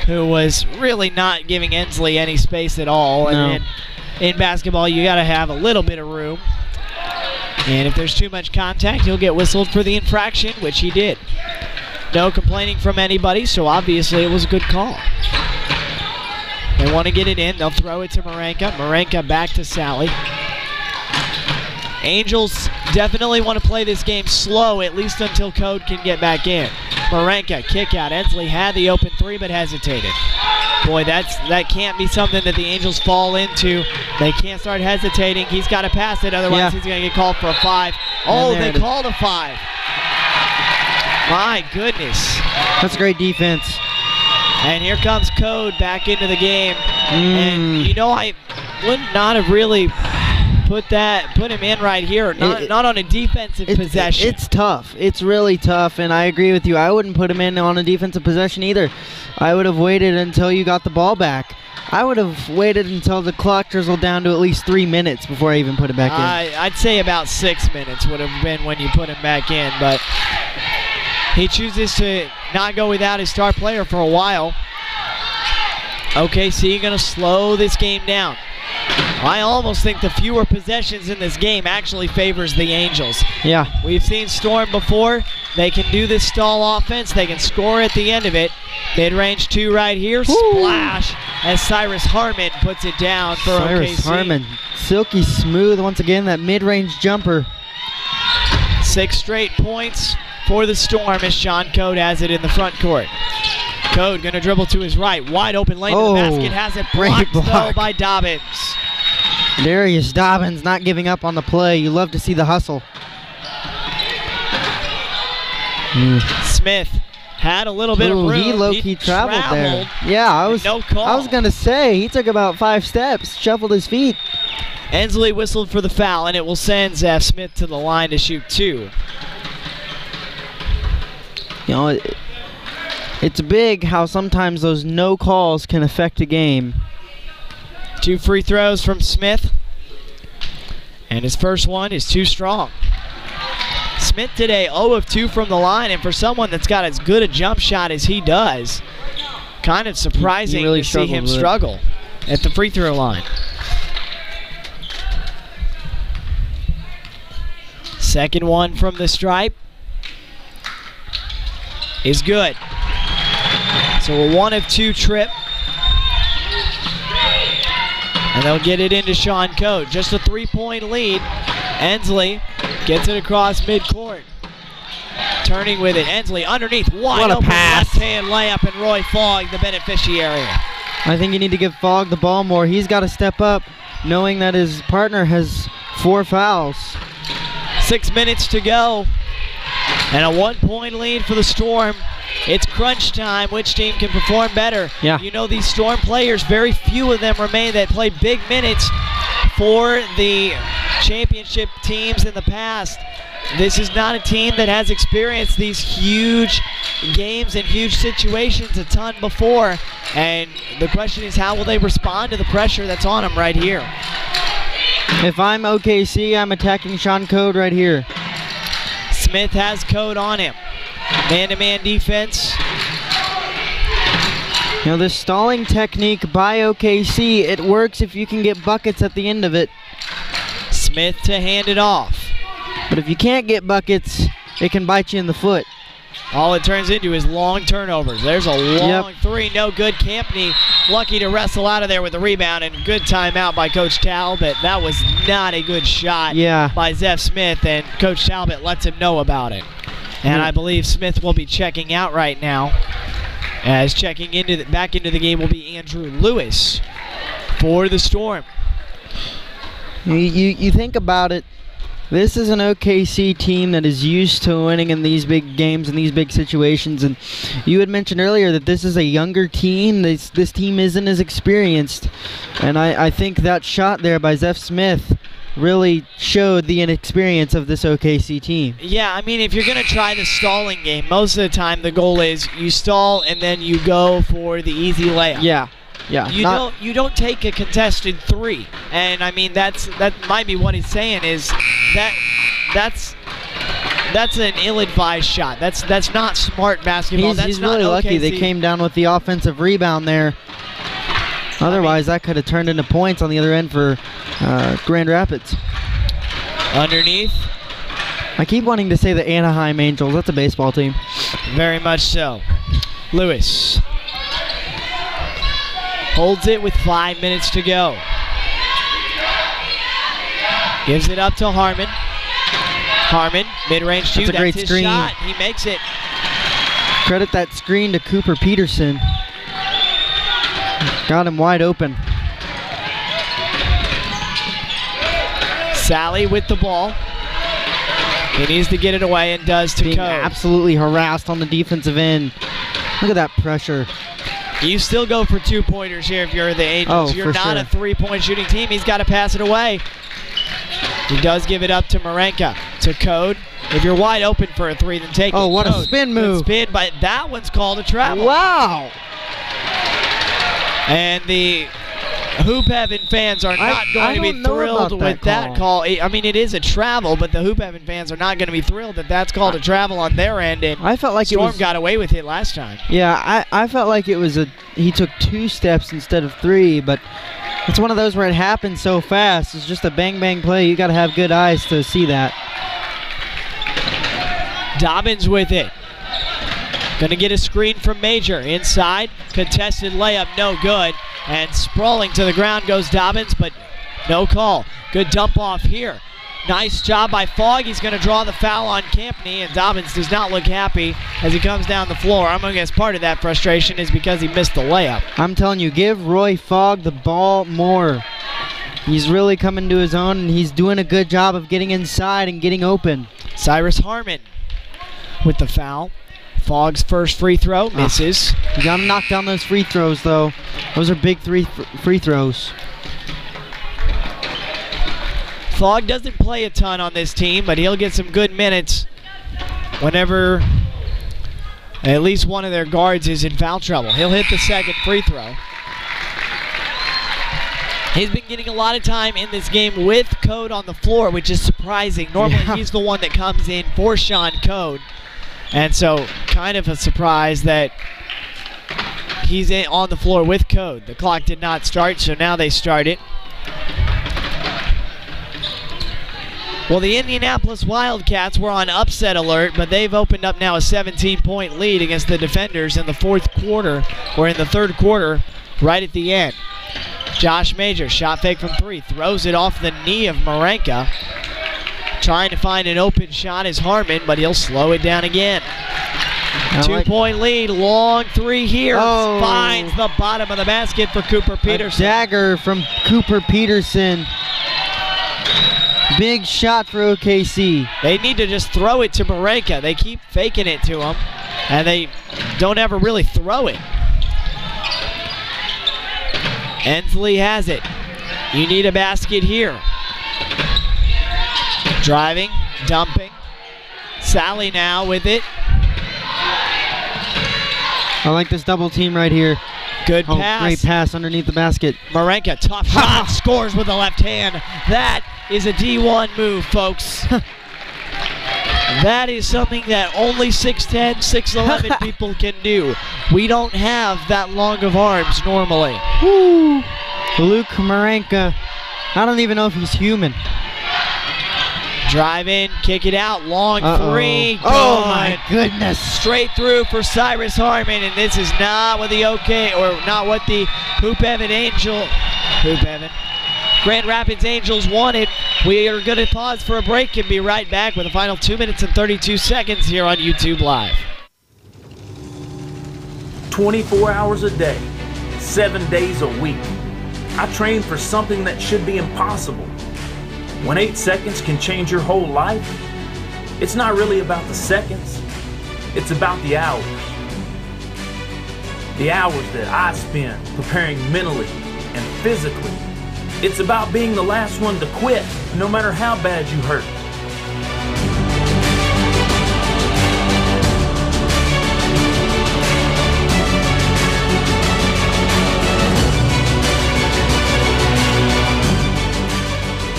who was really not giving Ensley any space at all. No. And in basketball, you got to have a little bit of room. And if there's too much contact, he'll get whistled for the infraction, which he did. No complaining from anybody, so obviously it was a good call. They want to get it in. They'll throw it to Marenka. Marenka back to Sally. Angels definitely want to play this game slow, at least until Code can get back in. Marenka, kick out. Ensley had the open three, but hesitated. Boy, that can't be something that the Angels fall into. They can't start hesitating. He's got to pass it, otherwise he's going to get called for a 5. Oh, they called a 5. My goodness. That's great defense. And here comes Code back into the game. And, you know, I would not have really put him in right here. Not on a defensive possession. It's tough. It's really tough, and I agree with you. I wouldn't put him in on a defensive possession either. I would have waited until you got the ball back. I would have waited until the clock drizzled down to at least 3 minutes before I even put it back in. I'd say about 6 minutes would have been when you put him back in, but he chooses to not go without his star player for a while. OKC going to slow this game down. I almost think the fewer possessions in this game actually favors the Angels. Yeah. We've seen Storm before. They can do this stall offense. They can score at the end of it. Mid-range 2 right here. Woo. Splash as Cyrus Harmon puts it down for Cyrus OKC. Harmon. Silky smooth once again, that mid-range jumper. 6 straight points for the Storm as Sean Code has it in the front court. Code going to dribble to his right. Wide open lane to the basket. Has it blocked though by Dobbins. Darius Dobbins not giving up on the play. You love to see the hustle. Smith had a little bit of room. He low-key traveled there. Yeah, I was going to say, he took about 5 steps, shuffled his feet. Ensley whistled for the foul, and it will send Zaf Smith to the line to shoot 2. You know, it's big how sometimes those no calls can affect a game. 2 free throws from Smith. And his first one is too strong. Smith today 0 of 2 from the line, and for someone that's got as good a jump shot as he does, kind of surprising to see him struggle at the free throw line. Second one from the stripe is good. So a 1 of 2 trip. And they'll get it into Sean Code. Just a 3-point lead. Ensley gets it across midcourt. Turning with it. Ensley underneath. Wide open left-hand layup, and Roy Fogg, the beneficiary. I think you need to give Fogg the ball more. He's got to step up, knowing that his partner has 4 fouls. 6 minutes to go. And a 1-point lead for the Storm. It's crunch time. Which team can perform better? Yeah. You know, these Storm players, very few of them remain that play big minutes for the championship teams in the past. This is not a team that has experienced these huge games and huge situations a ton before. And the question is, how will they respond to the pressure that's on them right here? If I'm OKC, I'm attacking Sean Code right here. Smith has Code on him. Man-to-man defense. You know, this stalling technique by OKC, it works if you can get buckets at the end of it. Smith to hand it off. But if you can't get buckets, it can bite you in the foot. All it turns into is long turnovers. There's a long three, no good. Campney lucky to wrestle out of there with the rebound, and good timeout by Coach Talbot. That was not a good shot by Zeph Smith, and Coach Talbot lets him know about it. And I believe Smith will be checking out right now, as checking into back into the game will be Andrew Lewis for the Storm. You think about it. This is an OKC team that is used to winning in these big games and these big situations. And you had mentioned earlier that this is a younger team. This team isn't as experienced. And I think that shot there by Zeph Smith really showed the inexperience of this OKC team. Yeah, I mean, if you're going to try the stalling game, most of the time the goal is you stall and then you go for the easy layup. Yeah. You don't take a contested three, and I mean that might be what he's saying is that's an ill-advised shot. That's not smart basketball. He's really lucky they came down with the offensive rebound there. Otherwise, that could have turned into points on the other end for Grand Rapids. Underneath. I keep wanting to say the Anaheim Angels. That's a baseball team. Very much so. Lewis holds it with 5 minutes to go. Gives it up to Harmon. Harmon, mid-range shoot. That's a great screen. Shot. He makes it. Credit that screen to Cooper Peterson. Got him wide open. Sally with the ball. He needs to get it away and does to Being Code. Absolutely harassed on the defensive end. Look at that pressure. You still go for two-pointers here if you're the Angels. Oh, you're not a three-point shooting team. He's got to pass it away. He does give it up to Marenka. To Code. If you're wide open for a three, then take it. Oh, what Code. a spin move. Good spin, but that one's called a travel. Wow. And the Hoop Heaven fans are not going to be thrilled with that call. I mean, it is a travel, but the Hoop Heaven fans are not going to be thrilled that that's called a travel on their end. And I felt like Storm got away with it last time. Yeah, I felt like it was he took 2 steps instead of 3, but it's one of those where it happens so fast. It's just a bang-bang play. You got to have good eyes to see that. Dobbins with it. Going to get a screen from Major. Inside, contested layup, no good. And sprawling to the ground goes Dobbins, but no call. Good dump off here. Nice job by Fogg. He's going to draw the foul on Campney, and Dobbins does not look happy as he comes down the floor. I'm going to guess part of that frustration is because he missed the layup. I'm telling you, give Roy Fogg the ball more. He's really coming to his own, and he's doing a good job of getting inside and getting open. Cyrus Harmon with the foul. Fogg's first free throw misses. You got to knock down those free throws, though. Those are big free throws. Fogg doesn't play a ton on this team, but he'll get some good minutes whenever at least one of their guards is in foul trouble. He'll hit the second free throw. He's been getting a lot of time in this game with Code on the floor, which is surprising. Normally he's the one that comes in for Sean Code. And so kind of a surprise that he's on the floor with Code. The clock did not start, so now they start it. Well, the Indianapolis Wildcats were on upset alert, but they've opened up now a 17-point lead against the Defenders in the fourth quarter, or in the third quarter, right at the end. Josh Major, shot fake from 3, throws it off the knee of Marenka. Trying to find an open shot is Harmon, but he'll slow it down again. 2-point lead, long 3 here. Oh. Finds the bottom of the basket for Cooper Peterson. A dagger from Cooper Peterson. Big shot for OKC. They need to just throw it to Marenka. They keep faking it to him, and they don't ever really throw it. Ensley has it. You need a basket here. Driving, dumping. Sally now with it. I like this double team right here. Good pass. Great pass underneath the basket. Marenka, tough shot, scores with the left hand. That is a D1 move, folks. That is something that only 6'10", 6'11" people can do. We don't have that long of arms normally. Woo. Luke Marenka. I don't even know if he's human. Drive in, kick it out, long three. Oh Good. my goodness. Straight through for Cyrus Harmon, and this is not what the Hoop Evan Grand Rapids Angels wanted. We are going to pause for a break and be right back with the final 2 minutes and 32 seconds here on YouTube Live. 24 hours a day, 7 days a week. I train for something that should be impossible. When 8 seconds can change your whole life, it's not really about the seconds, it's about the hours. The hours that I spend preparing mentally and physically. It's about being the last one to quit, no matter how bad you hurt.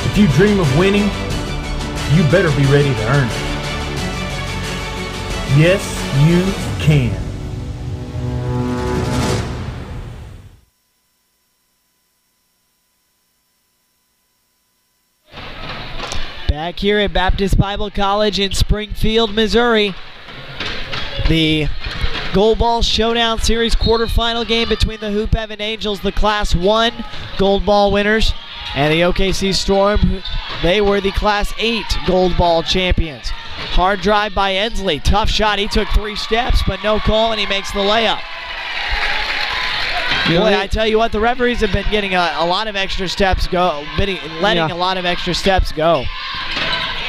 If you dream of winning, you better be ready to earn it. Yes, you can. Back here at Baptist Bible College in Springfield, Missouri. The Gold Ball Showdown Series quarterfinal game between the Hoop Evan Angels, the Class 1 Gold Ball winners, and the OKC Storm. They were the Class 8 Gold Ball champions. Hard drive by Ensley. Tough shot. He took 3 steps, but no call, and he makes the layup. Boy, I tell you what, the referees have been getting a lot of extra steps go, letting a lot of extra steps go.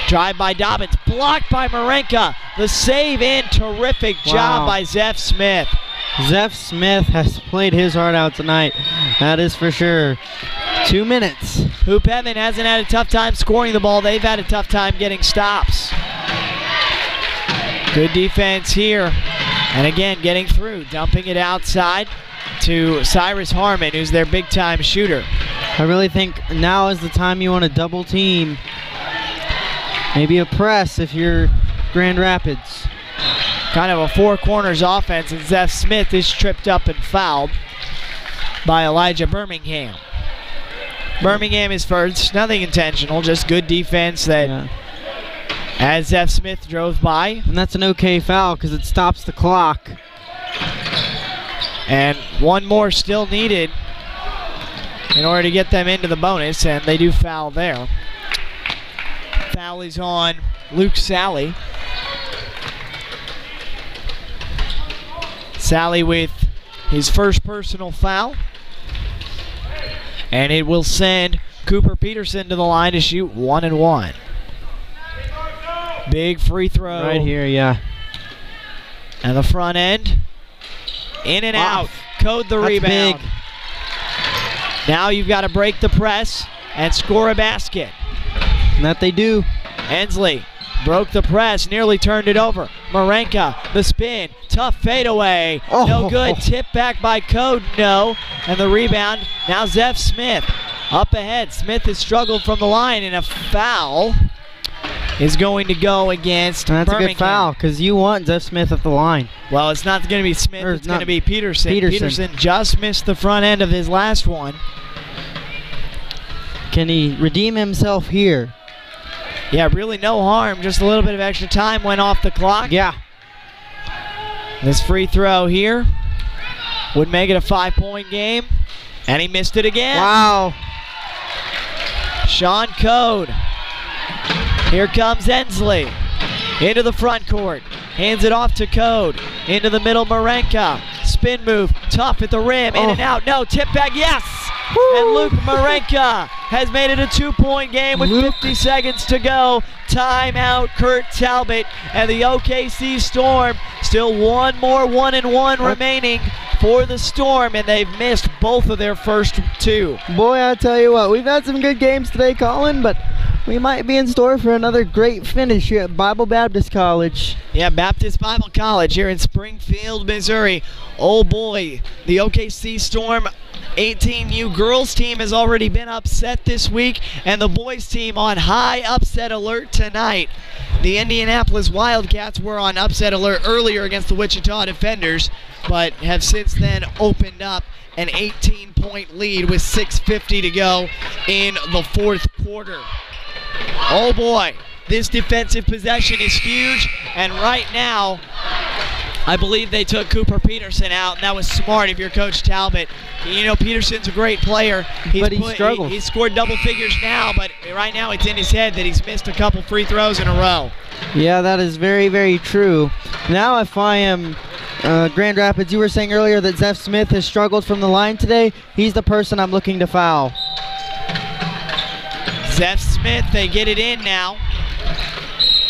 Drive by Dobbins, blocked by Marenka. The save in, terrific job by Zeph Smith. Zeph Smith has played his heart out tonight, that is for sure. 2 minutes. Hoop Evan hasn't had a tough time scoring the ball. They've had a tough time getting stops. Good defense here. And again, getting through, dumping it outside to Cyrus Harmon, who's their big-time shooter. I really think now is the time you want to double team. Maybe a press if you're Grand Rapids. Kind of a four corners offense, and Zeph Smith is tripped up and fouled by Elijah Birmingham. Birmingham is first, nothing intentional, just good defense that as Zeph Smith drove by. And that's an okay foul because it stops the clock. And one more still needed in order to get them into the bonus, and they do foul there. Foul is on Luke Sally. Sally with his first personal foul. And it will send Cooper Peterson to the line to shoot 1-1. Big free throw. Right here, yeah. And the front end. In and out. Code the rebound. Big. Now you've got to break the press and score a basket. And that they do. Ensley broke the press, nearly turned it over. Marenka, the spin, tough fadeaway. Oh. No good. Tip back by Code, no. And the rebound, now Zeph Smith. Up ahead, Smith has struggled from the line, and a foul is going to go against That's Birmingham. a good foul because you want Zeph Smith at the line. Well, it's not going to be Smith, it's going to be Peterson. Peterson just missed the front end of his last one. Can he redeem himself here? Yeah, really no harm. Just a little bit of extra time went off the clock. Yeah. This free throw here would make it a 5-point game. And he missed it again. Wow. Sean Code. Here comes Ensley. Into the front court. Hands it off to Code. Into the middle, Marenka. Spin move. Tough at the rim. In and out. No. Tip back. Yes. Woo. And Luke Marenka has made it a 2-point game with 50 seconds to go. Timeout, Kurt Talbot. And the OKC Storm. Still one more 1-1 remaining for the Storm, and they've missed both of their first two. Boy, I tell you what, we've had some good games today, Colin, but we might be in store for another great finish here at Bible Baptist College. Yeah, Baptist Bible College here in Springfield, Missouri. Oh boy, the OKC Storm 18U girls team has already been upset this week, and the boys team on high upset alert tonight. The Indianapolis Wildcats were on upset alert earlier against the Wichita Defenders, but have since then opened up an 18-point lead with 6:50 to go in the fourth quarter. Oh boy, This defensive possession is huge, and right now, I believe they took Cooper Peterson out, and that was smart if you're Coach Talbot. You know, Peterson's a great player. But he struggles. He scored double figures now, but right now it's in his head that he's missed a couple free throws in a row. Yeah, that is very, very true. Now if I am Grand Rapids, you were saying earlier that Zeph Smith has struggled from the line today. He's the person I'm looking to foul. Zeph Smith, they get it in now.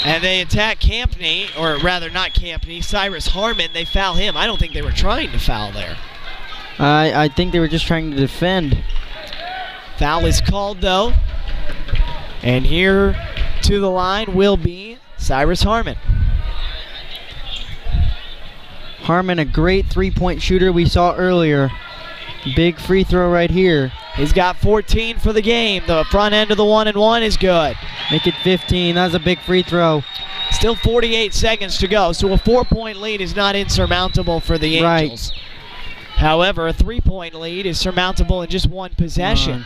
And they attack Campney, or rather not Campney, Cyrus Harmon. They foul him. I don't think they were trying to foul there. I think they were just trying to defend. Foul is called though. And here to the line will be Cyrus Harmon. Harmon, a great three-point shooter we saw earlier. Big free throw right here. He's got 14 for the game. The front end of the 1-and-1 is good. Make it 15. That's a big free throw. Still 48 seconds to go, so a 4-point lead is not insurmountable for the Angels. Right. However, a 3-point lead is surmountable in just one possession.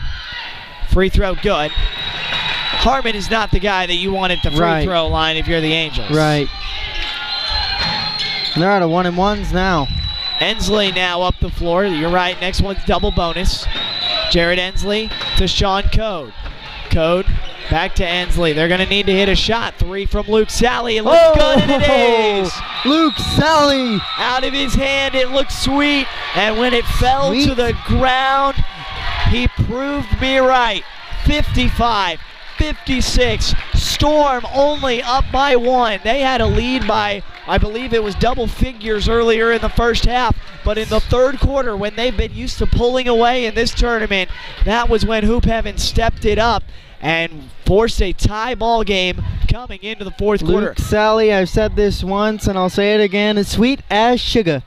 Free throw good. Harmon is not the guy that you want at the free throw line if you're the Angels. Right. They're out of 1-and-1s now. Ensley now up the floor. You're right, next one's double bonus. Jared Ensley to Sean Code. Code back to Ensley. They're going to need to hit a shot. 3 from Luke Sally. It looks good, and it is. Luke Sally. Out of his hand, it looked sweet. And when it fell to the ground, he proved me right. 55-56. Storm only up by 1. They had a lead by, I believe it was double figures earlier in the first half, but in the third quarter, when they've been used to pulling away in this tournament, that was when Hoop Heaven stepped it up and forced a tie ball game coming into the fourth quarter. Luke Sally, I've said this once and I'll say it again, is sweet as sugar.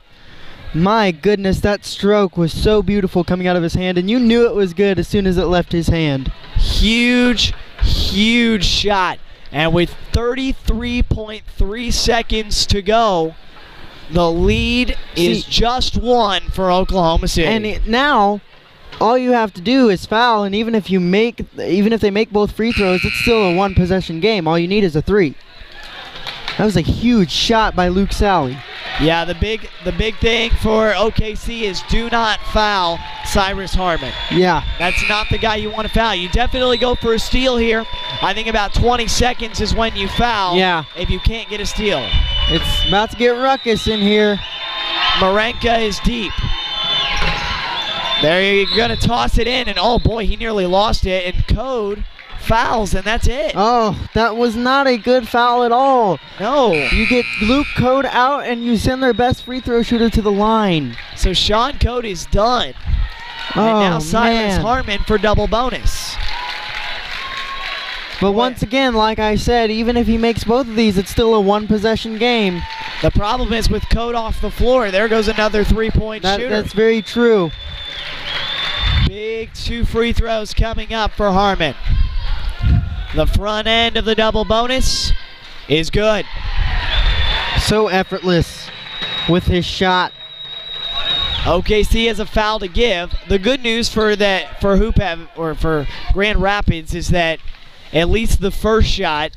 My goodness, that stroke was so beautiful coming out of his hand, and you knew it was good as soon as it left his hand. Huge shot. And with 33.3 seconds to go, the lead is just 1 for Oklahoma City. And now, all you have to do is foul, and even if they make both free throws, it's still a 1-possession game. All you need is a 3. That was a huge shot by Luke Sally. Yeah, the big thing for OKC is do not foul Cyrus Harmon. Yeah. That's not the guy you want to foul. You definitely go for a steal here. I think about 20 seconds is when you foul. Yeah. If you can't get a steal. It's about to get ruckus in here. Marenka is deep. They're going to toss it in, and oh boy, he nearly lost it. And Code fouls, and that's it. Oh, that was not a good foul at all. No. You get Luke Code out, and you send their best free throw shooter to the line. So Sean Code is done. Oh, and now Cyrus man. Harmon for double bonus. But once again, like I said, even if he makes both of these, it's still a 1-possession game. The problem is with Code off the floor, there goes another 3-point shooter. That's very true. Big 2 free throws coming up for Harmon. The front end of the double bonus is good. So effortless with his shot. OKC has a foul to give. The good news for Hoop Heaven, or for Grand Rapids, is that at least the first shot,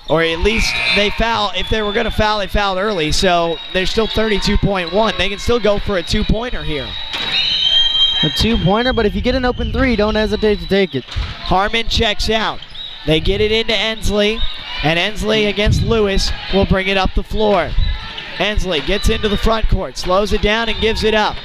or at least they foul. If they were going to foul, they fouled early. So they're still 32.1. They can still go for a 2-pointer here. A 2-pointer, but if you get an open 3, don't hesitate to take it. Harmon checks out. They get it into Ensley, and Ensley against Lewis will bring it up the floor. Ensley gets into the front court, slows it down and gives it up.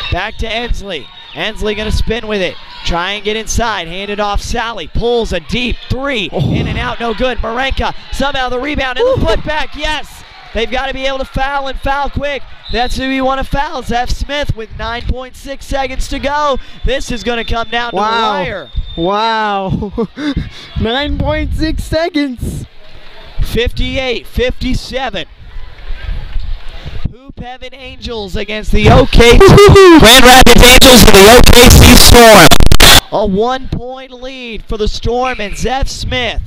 Back to Ensley. Ensley going to spin with it. Try and get inside. Hand it off. Sally pulls a deep 3. In and out, no good. Marenka, somehow the rebound and the putback. Yes! They've got to be able to foul and foul quick. That's who you want to foul. Zeph Smith with 9.6 seconds to go. This is going to come down to the wire. Wow. 9.6 seconds. 58-57. Hoop Heaven Angels against the OKC. Grand Rapids Angels and the OKC Storm. A 1-point lead for the Storm, and Zeph Smith,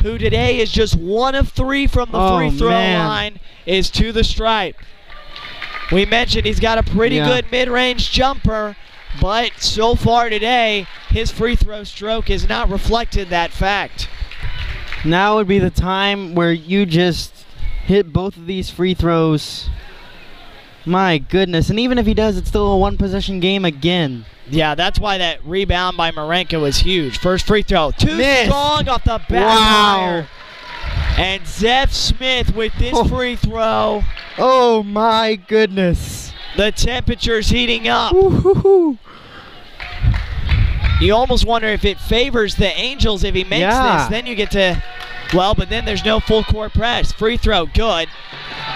who today is just 1 of 3 from the free throw line, is to the stripe. We mentioned he's got a pretty good mid-range jumper, but so far today, his free throw stroke has not reflected that fact. Now would be the time where you just hit both of these free throws. My goodness. And even if he does, it's still a one-possession game again. Yeah, that's why that rebound by Marenka was huge. First free throw. Too strong off the back. Wow. And Zeph Smith with this free throw. Oh, my goodness. The temperature's heating up. Woo-hoo-hoo. You almost wonder if it favors the Angels if he makes this. Then you get to, well, but then there's no full court press. Free throw, good.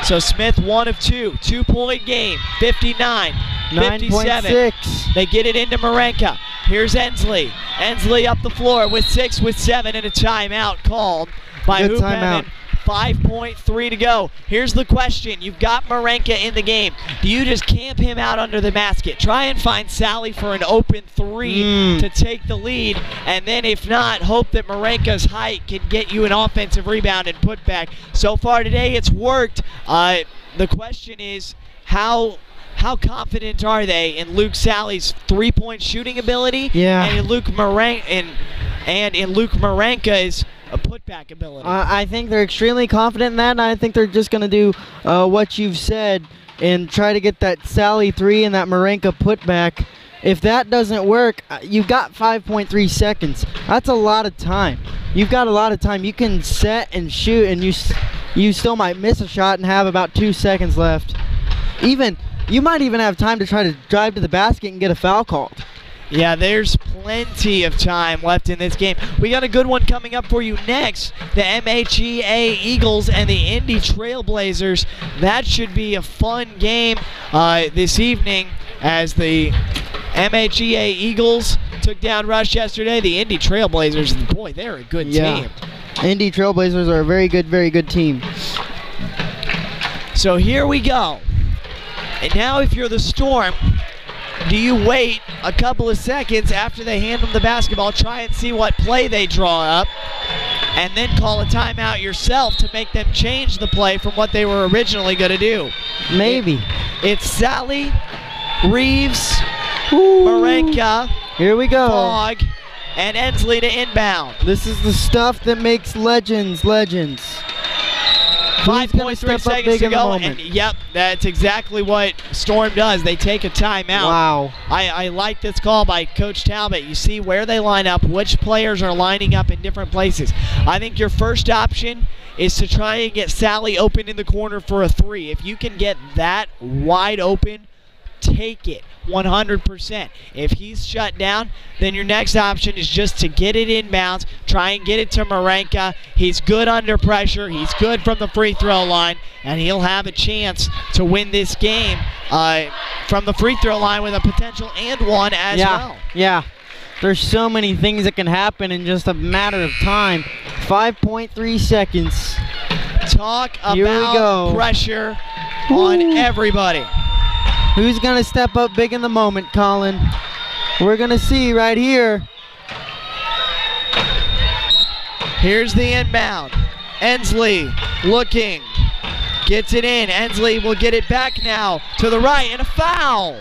So Smith 1 of 2. 2-point game, 59, 57. 9.6. They get it into Marenka. Here's Ensley. Ensley up the floor with 6, with 7, and a timeout called by Hoop Heaven. 5.3 to go. Here's the question. You've got Marenka in the game. Do you just camp him out under the basket? Try and find Sally for an open 3 to take the lead, and then if not, hope that Marenka's height can get you an offensive rebound and put back. So far today, it's worked. The question is, how confident are they in Luke Sally's three-point shooting ability? Yeah. And in Luke Marenka's a putback ability. I think they're extremely confident in that, and I think they're just going to do what you've said and try to get that Sally 3 and that Marenka putback. If that doesn't work, you've got 5.3 seconds. That's a lot of time. You've got a lot of time. You can set and shoot, and you still might miss a shot and have about 2 seconds left. You might even have time to try to drive to the basket and get a foul called. Yeah, there's plenty of time left in this game. We got a good one coming up for you next. The MHEA Eagles and the Indy Trailblazers. That should be a fun game this evening as the MHEA Eagles took down Rush yesterday. The Indy Trailblazers, boy, they're a good team. Indy Trailblazers are a very good team. So here we go. And now if you're the Storm, do you wait a couple of seconds after they hand them the basketball, try and see what play they draw up, and then call a timeout yourself to make them change the play from what they were originally going to do? Maybe. It's Sally, Reeves, Marenka, here we go, Fogg, and Ensley to inbound. This is the stuff that makes legends. 5.3 seconds to go, and yep, that's exactly what Storm does. They take a timeout. Wow. I like this call by Coach Talbot. You see where they line up, which players are lining up in different places. I think your first option is to try and get Sally open in the corner for a 3. If you can get that wide open, take it 100%. If he's shut down, then your next option is just to get it inbounds, try and get it to Marenka. He's good under pressure, he's good from the free throw line, and he'll have a chance to win this game from the free throw line with a potential and one as well. Yeah, there's so many things that can happen in just a matter of time. 5.3 seconds. Talk about pressure on everybody. Who's going to step up big in the moment, Colin? We're going to see right here. Here's the inbound. Ensley looking. Gets it in. Ensley will get it back now to the right, and a foul.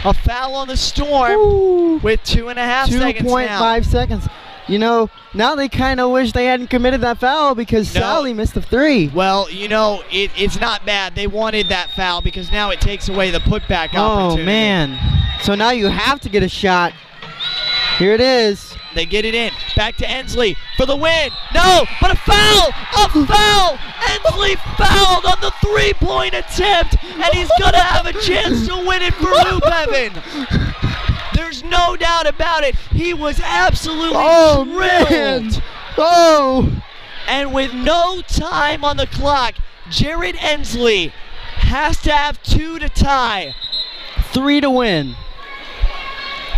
A foul on the Storm with 2.5 seconds now. 2.5 seconds. You know, now they kind of wish they hadn't committed that foul because Sally missed the 3. Well, you know, it's not bad. They wanted that foul because now it takes away the putback opportunity. Oh, man. So now you have to get a shot. Here it is. They get it in. Back to Ensley for the win. No, but a foul! A foul! Ensley fouled on the 3-point attempt, and he's going to have a chance to win it for Hoop Heaven. There's no doubt about it. He was absolutely thrilled. Man. And with no time on the clock, Jared Ensley has to have 2 to tie. 3 to win.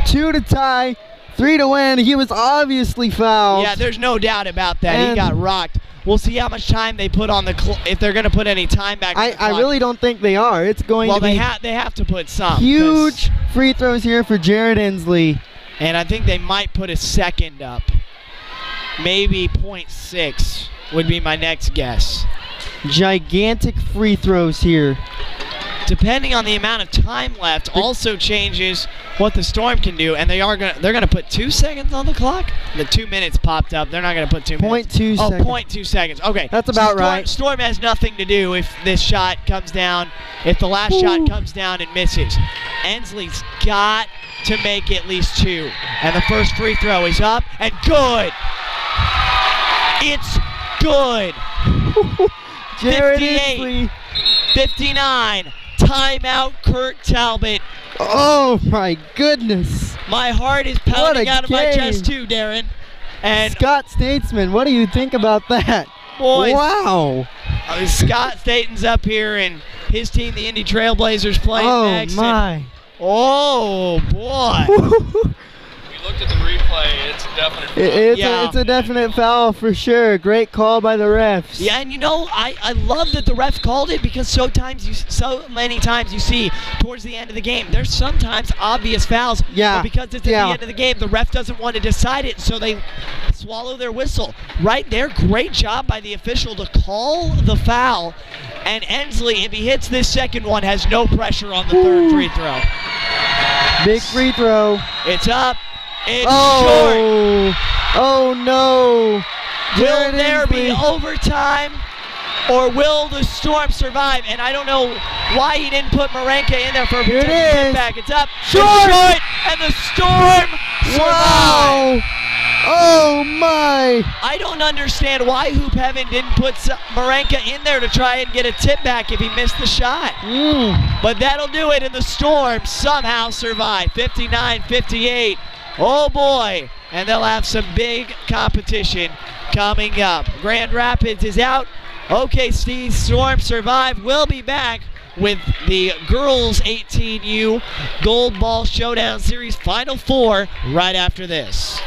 2 to tie, 3 to win. He was obviously fouled. Yeah, there's no doubt about that. He got rocked. We'll see how much time they put on the if they're going to put any time back on the clock. I really don't think they are. It's going to be they have to put some. Huge free throws here for Jared Ensley. And I think they might put a second up. Maybe 0.6 would be my next guess. Gigantic free throws here. depending on the amount of time left, also changes what the Storm can do. And they're gonna put 2 seconds on the clock. The 2 minutes popped up. They're not gonna put 2 minutes. 0.2 seconds. 0.2 seconds. Okay, that's about right. Storm has nothing to do if this shot comes down. If the last shot comes down and misses, Ensley's got to make at least 2. And the first free throw is up and good. It's good. Jared 58, Ensley. 59. Timeout, Kurt Talbot. Oh my goodness. My heart is pounding out of my chest too, Darren. And Scott Statesman, what do you think about that? Boys, wow. Scott Staten's up here and his team, the Indy Trailblazers, playing next. Oh my. Oh boy. We looked at the replay. It's a definite foul. It's a definite foul for sure. Great call by the refs. Yeah, and you know, I love that the ref called it because so many times you see towards the end of the game, there's sometimes obvious fouls. Yeah. But because it's at the end of the game, the ref doesn't want to decide it, so they swallow their whistle. Right there, great job by the official to call the foul. And Ensley, if he hits this second one, has no pressure on the third free throw. Big free throw. It's up. It's short. Oh no. Will there be overtime, or will the Storm survive? And I don't know why he didn't put Marenka in there for a potential back. It's up. Short. It's short, and the Storm survive. Wow. Oh my. I don't understand why Hoop Heaven didn't put Marenka in there to try and get a tip back if he missed the shot. But that'll do it, and the Storm somehow survive. 59-58. Oh boy, and they'll have some big competition coming up. Grand Rapids is out. OKC Storm survive. We'll be back with the girls 18U Gold Ball Showdown Series Final 4 right after this.